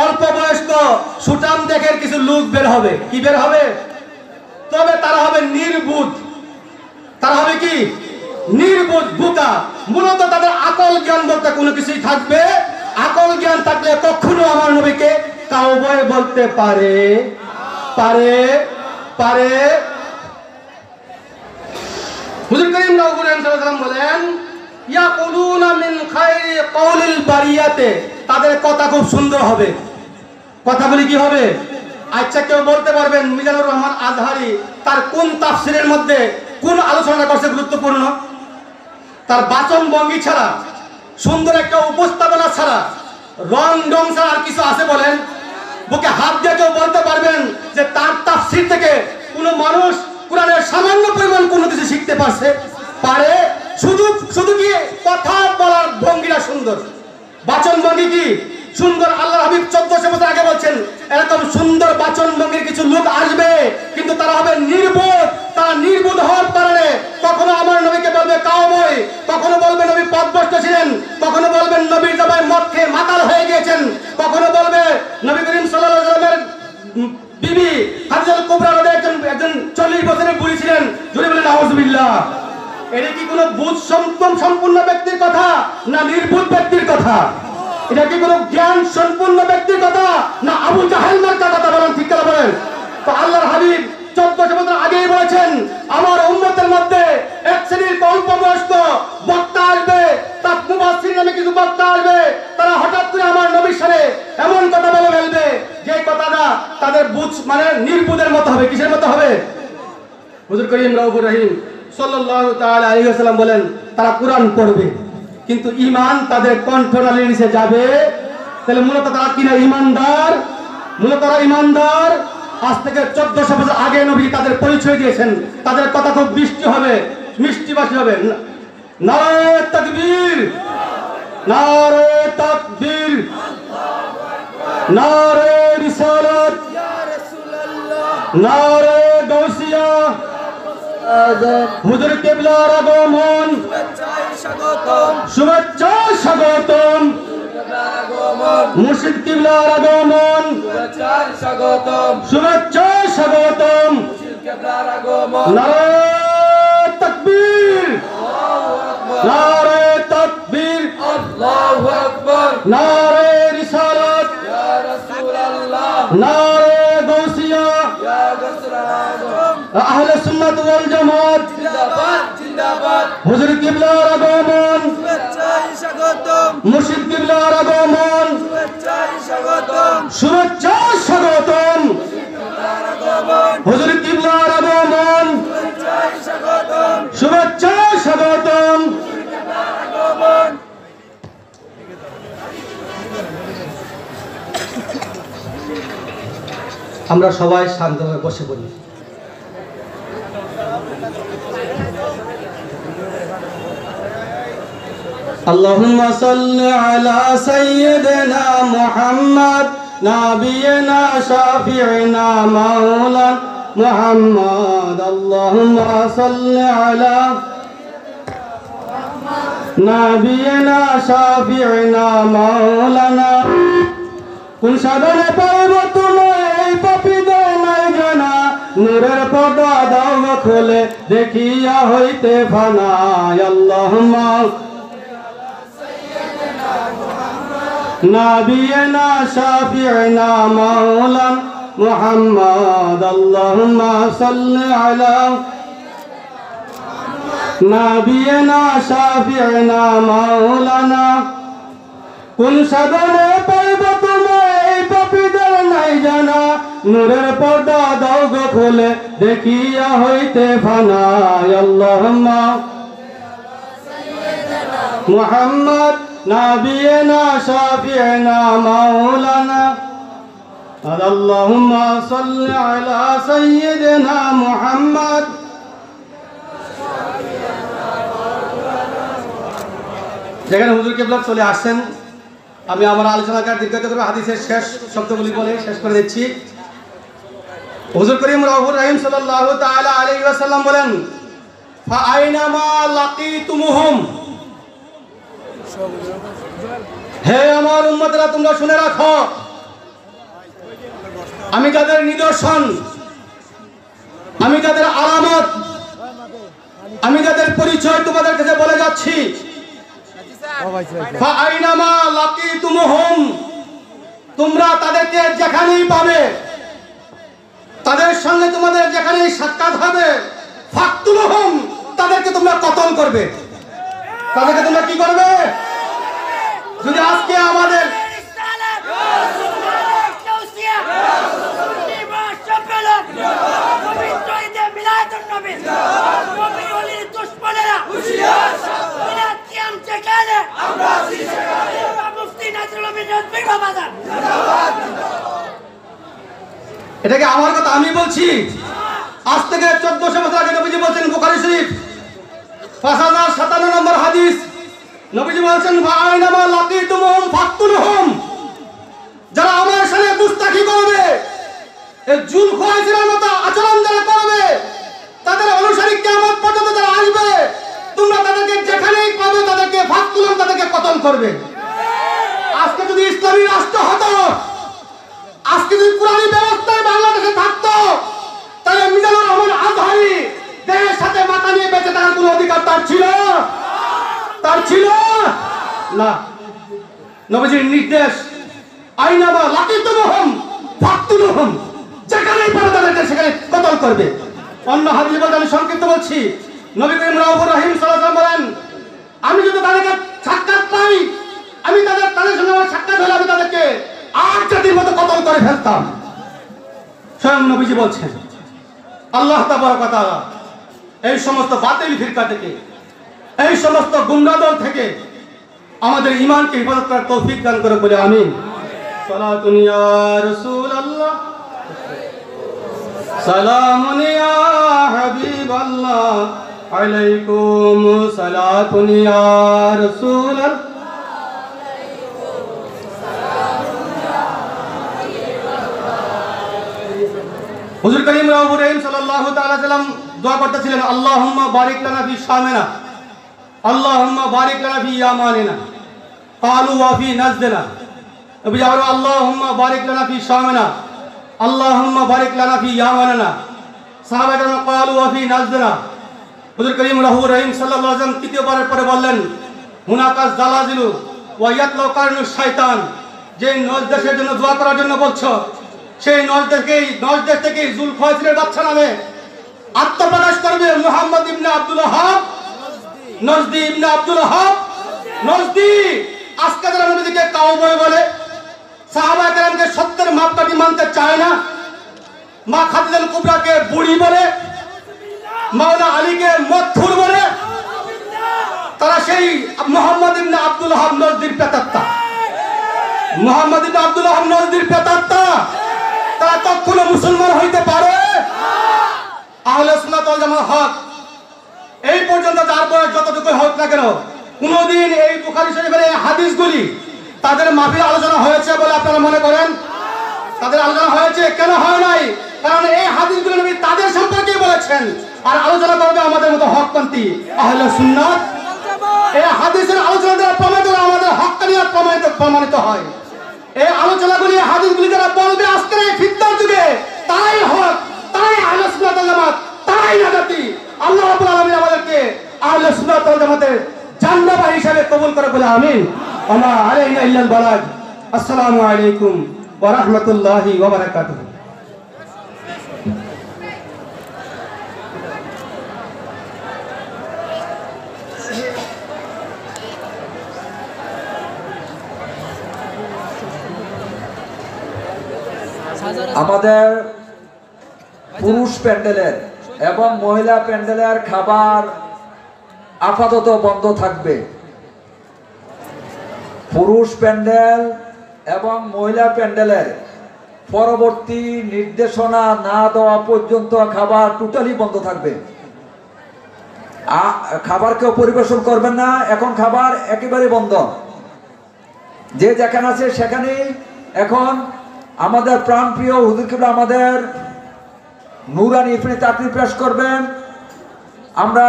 অল্প বয়স্ক, সুটাম দেখের কিছু লোক বের হবে। কি বের হবে? তবে তারা হবে নির্বুধ। তারা হবে কি? নির্বোধ, বোকা। মূলত তাদের আকল জ্ঞান বলতে কোনো কিছুই থাকবে। আকল জ্ঞান থাকলে কখনো আমার নবীকে কাউবয় বলতে পারে পারে পারে হুজুর করিম রাউফুর রহিম সাল্লাল্লাহু আলাইহি ওয়াসাল্লাম বলেন ইয়াকুলুনা মিন খায়রি কাউলিল বারিয়াতে, তাদের কথা খুব সুন্দর হবে। কথাগুলি কি হবে? আচ্ছা, কেউ বলতে পারবেন মিজানুর রহমান আজহারি তার কোন তাফসিরের মধ্যে কোন আলোচনা করছে গুরুত্বপূর্ণ? তার বাচন ভঙ্গি ছাড়া, সুন্দর একটা উপস্থাপনা ছাড়া, রং ডং ছাড়া আর কিছু আছে বলেন? বুকে হাত দিয়ে কেউ বলতে পারবেন যে তার তাফসির থেকে কোনো মানুষ কোরআনের সামান্য পরিমাণ কোনো কিছু শিখতে পারছে? পারে। শুধু শুধু কি কথা বলার ভঙ্গিটা সুন্দর, বাচন ভঙ্গি কি সুন্দর। আল্লাহ হাবিব 1400 বছর আগে বলছেন এরকম সুন্দর বাচন ভঙ্গির কিছু লোক আসবে, কিন্তু তারা হবে নির্বোধ। তারা নির্বোধ হওয়ার কারণে কখনো আমার নবীকে বলবে কাউবয়, কখনো বলবে নবী পথভ্রষ্ট ছিলেন, কখনো বলবেন নবীর জামায় মদ খেয়ে মাতাল হয়ে গিয়েছেন, কখনো বলবে নবী করিম সাল্লাল্লাহু আলাইহি ওয়াসাল্লামের বিবি খাদিজাতুল কুবরা রাদিয়াল্লাহু একজন 40 বছরের বুড়ি ছিলেন। জোরে বলেন নাউযুবিল্লাহ। এটা কি কোনো বুঝ সম্পূর্ণ ব্যক্তির কথা না নির্বোধ ব্যক্তির কথা? এটা কি কোনো জ্ঞান সম্পূর্ণ ব্যক্তির কথা না আবু জাহেল মার্কার কথা? বলেন ঠিক করে বলেন। তো আল্লাহর হাবিব 1400 বছর আগেই বলেছেন আমার উম্মতের মধ্যে এক শ্রেণীর অল্প বয়স্ক বক্তা আসবে, তার মুফাসসির নামে কিছু বক্তা আসবে, তারা হঠাৎ করে আমার নবীর সাথে এমন কথা বলে ফেলবে যে কথাটা তাদের বুঝ মানে নির্বুধের মতো হবে। কিসের মতো হবে? হুজুর করিম রাউফুর রহিম সাল্লাল্লাহু তাআলা আলাইহি ওয়াসাল্লাম বলেন তারা কোরআন পড়বে কিন্তু ঈমান তাদের কণ্ঠনালীর নিচে যাবে। তাহলে মূলত তারা কিনা ঈমানদার? মূলত তারা ঈমানদার। আজ থেকে 1400 বছর আগে নবী তাদের পরিচয় দিয়েছেন। তাদের কথা খুব মিষ্টি হবে, মিষ্টিভাষী হবে। নারে তাকবীর, নারে তাকবীর, নারে রিসালাত, ইয়া রাসূলুল্লাহ, নারে গাউসিয়া, হুজুর কিবলার আগমন, শুভেচ্ছা স্বাগতম মুর্শিদ কিবলার আগমন শুভেচ্ছা স্বাগতম নারে তাকবীর নারে তাকবীর
আল্লাহু আকবার
নারে রিসালাত
ইয়া রাসূলুল্লাহ
নারে গাউসিয়া
ইয়া গাউসুল আযম
আহলে সুন্নাত ওয়াল জামাত
জিন্দাবাদ জিন্দাবাদ
হুজুর কিবলার আগমন
শুভেচ্ছায় স্বাগতম
মুর্শিদ কিবলার আগমন
শুভেচ্ছায় স্বাগতম
শুভেচ্ছা স্বাগতম হুজুর কিবলার আগমন
শুভেচ্ছায় স্বাগতম
শুভেচ্ছা স্বাগতম
আগমন
আমরা সবাই শান্তভাবে বসে পড়ি। আল্লাহুম্মা সাল্লি আলা সাইয়্যিদিনা মুহাম্মদ নাবিয়িনা শাফিঈনা মাওলানা মুহাম্মদ আল্লাহুম্মা সাল্লি আলা নাবিয়িনা শাফিঈনা মাওলানা কোন সাধনে পাইব তোমায় এই পাপীদের নাই জানা নূরের পর্দা দাও খোলে দেখিয়া হইতে ফানা আল্লাহুম্মা নাবিয়িনা শাফিঈনা মাওলানা মুহাম্মদ আল্লাহুম্মা সাল্লি আলা নাবিয়িনা শাফিঈনা মাওলানা কোন সাধনে পাইব তোমায় এই পাপীদের নাই জানা নূরের পর্দা দাও গো খোলে দেখিয়া হইতে ফানা আল্লাহুম্মা মুহাম্মদ নাবিয়িনা শাফিঈনা মাওলানা আল্লাহুম্মা সাল্লি আলা সাইয়্যিদিনা মুহাম্মদ যেখানে হুজুর কিবলা চলে আসছেন আমি আমার আলোচনাকে দীর্ঘায়িত করে হাদিসের শেষ শব্দগুলি বলে শেষ করে দিচ্ছি। হুজুর করিম রাউফুর রহিম সাল্লাল্লাহু তাআলা আলাইহি ওয়াসাল্লাম বলেন ফাআইনামা লাকিতুমুহুম হে আমার উম্মতরা তোমরা শুনে রাখো আমি যাদের নিদর্শন আমি যাদের আলামত আমি যাদের পরিচয় তোমাদের কাছে বলে যাচ্ছি ফাআইনামা লাকিতুমুহুম তোমরা তাদেরকে যেখানেই পাবে তাদের সঙ্গে তোমাদের যেখানেই সাক্ষাৎ হবে ফাকতুলুহুম তাদেরকে তোমরা কতল করবে তাদেরকে তোমরা কি করবে যদি আজকে আমাদের এটাকে আমার কথা আমি বলছি আজ থেকে 1400 বছর আগে নবীজি বলছেন বুখারী শরীফ 5057 নম্বর হাদিস নবীজি বলছেন ফাআইনামা লাকিতুমুহুম ফাকতুলহুম যারা আমার সাথে দুস্তাখি করবে এই জুল খোয়াইছের মতো আচরণ যারা করবে তাদের অনুসারী কিয়ামত পর্যন্ত যারা আসবে তোমরা তাদেরকে যেখানেই পাবে তাদেরকে ফাকতুলহুম তাদেরকে কতল করবে। আজকে যদি ইসলামী রাষ্ট্র হতো আজকে যদি পুরানি ব্যবস্থায় বাংলাদেশে থাকতো তাহলে মিজানুর রহমান আজহারি দেশের সাথে মাথা নিয়ে বেঁচে থাকার কোনো অধিকার তার ছিল না। নবীজির নির্দেশ আইনামা লাকিতুমুহুম ফাকতুলহুম যেখানেই পাবে তাদেরকে সেখানে কতল করবে। অন্য হাদিস বলতে আমি সংক্ষিপ্ত বলছি নবী করিম রাউফুর রহিম সাল্লাল্লাহু আলাইহি ওয়াসাল্লাম বলেন আমি যদি তাদেরকে সাক্ষাৎ পাই আমি তাদের সঙ্গে আমার সাক্ষাৎ হলে আমি তাদেরকে আট জাতির মতো কতল করে ফেলতাম। স্বয়ং নবীজি বলছেন আল্লাহ তাবারক ওয়া তাআলা এই সমস্ত বাতিল ফিরকা থেকে এই সমস্ত গুমরাহ দল থেকে আমাদের ঈমানকে হেফাজত করার তৌফিক দান করে বলে আমিন। সালাতুন ইয়া রাসূলুল্লাহ সালামুন ইয়া হাবিবাল্লাহ আলাইকুম সালাতুন ইয়া রাসূলুল্লাহ হুজুর করিম রাউফুর রহিম সাল্লাল্লাহু তাআলা সাল্লাম দোয়া করতেছিলেন আল্লাহুম্মা বারিক লানা ফি শামিনা আল্লাহুম্মা বারিক লানা ফি ইয়ামানিনা ক্বালু ওয়া ফি নাজদিনা। নবীজি আবার আল্লাহুম্মা বারিক লানা ফি শামিনা আল্লাহুম্মা বারিক লানা ফি ইয়ামানিনা। সাহাবায়ে কেরাম ক্বালু ওয়া ফি নাজদিনা। হুজুর করিম রাহুর রহিম সাল্লাল্লাহু আলাইহি ওয়াসাল্লাম তৃতীয়বারের পরে বললেন, হুনাকাজ জালাজিলু ওয়া ইয়াতলাউ কারনুশ শয়তান। যে নজ দেশের জন্য দোয়া করার জন্য বলছো, সেই নজ দেশ থেকে জুলখায়সিরের বাচ্চা নামে আত্মপ্রকাশ করবে মুহাম্মদ ইবনে আব্দুল ওয়াহাব নজদি ইবনে আব্দুল ওয়াহাব নজদি। আজকে যারা নবীকে কাউবয় বলে, সাহাবায়ে কেরামকে সত্যের মাপকাঠি মানতে চায় না, মা খাদিজাতুল কুবরাকে বুড়ি বলে, মাওলানা আলীকে মথুর বলে, তারা সেই মুহাম্মদ ইবনে আব্দুল ওয়াহাব নজদির প্রেতাত্মা। মুহাম্মদ ইবনে আব্দুল ওয়াহাব নজদির প্রেতাত্মা। তারা কখনো মুসলমান হইতে পারে? আহলে সুন্নাত ওয়াল জামাত হক। এই পর্যন্ত যার বয়স যতটুকু হোক না কেন, কোনদিন এই বুখারী শরীফের এই হাদিসগুলি তাদের মাহফিলে আলোচনা হয়েছে বলে আপনারা মনে করেন? তাদের আলোচনা হয়েছে? কেন হয় নাই? কারণ এই হাদিসগুলো নবী তাদের সম্পর্কে বলেছেন, আর আলোচনা করবে আমাদের মতো হকপন্থী আহলে সুন্নাত। এই হাদিসের আলোচনা দ্বারা প্রমাণিত আমাদের হক্কানিয়ত প্রমাণিত হয়। এই আলোচনাগুলি হাদিসগুলি যারা বলবে আজকের এই ফিতনার যুগে, তারাই হক, তারাই আহলে সুন্নাত ওয়াল জামাত, তারাই নাজাতি। আল্লাহ রাব্বুল আলামিন আমাদেরকে আহলে সুন্নাত ওয়াল জামাতের জান্নাবাহী হিসেবে কবুল করে বলে আমিন। ওয়া মা আলাইনা ইল্লাল বালাগ। আসসালামু আলাইকুম ওয়া রাহমাতুল্লাহি ওয়া বারাকাতুহু।
আমাদের পুরুষ প্যান্ডেলের এবং মহিলা প্যান্ডেলের খাবার আপাতত বন্ধ থাকবে। পুরুষ প্যান্ডেল এবং মহিলা প্যান্ডেলের পরবর্তী নির্দেশনা না দেওয়া পর্যন্ত খাবার টোটালি বন্ধ থাকবে। খাবার কেউ পরিবেশন করবেন না, এখন খাবার একেবারে বন্ধ। যে যেখানে আছে সেখানেই এখন আমাদের প্রাণপ্রিয় হুজুর কিবলা আমাদের নুরানি ইফনি তাকরীর পেশ করবেন। আমরা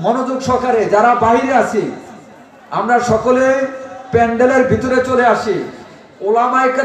মনোযোগ সহকারে যারা বাইরে আছি, আমরা সকলে প্যান্ডেলের ভিতরে চলে আসি। ওলামায়ে কেরাম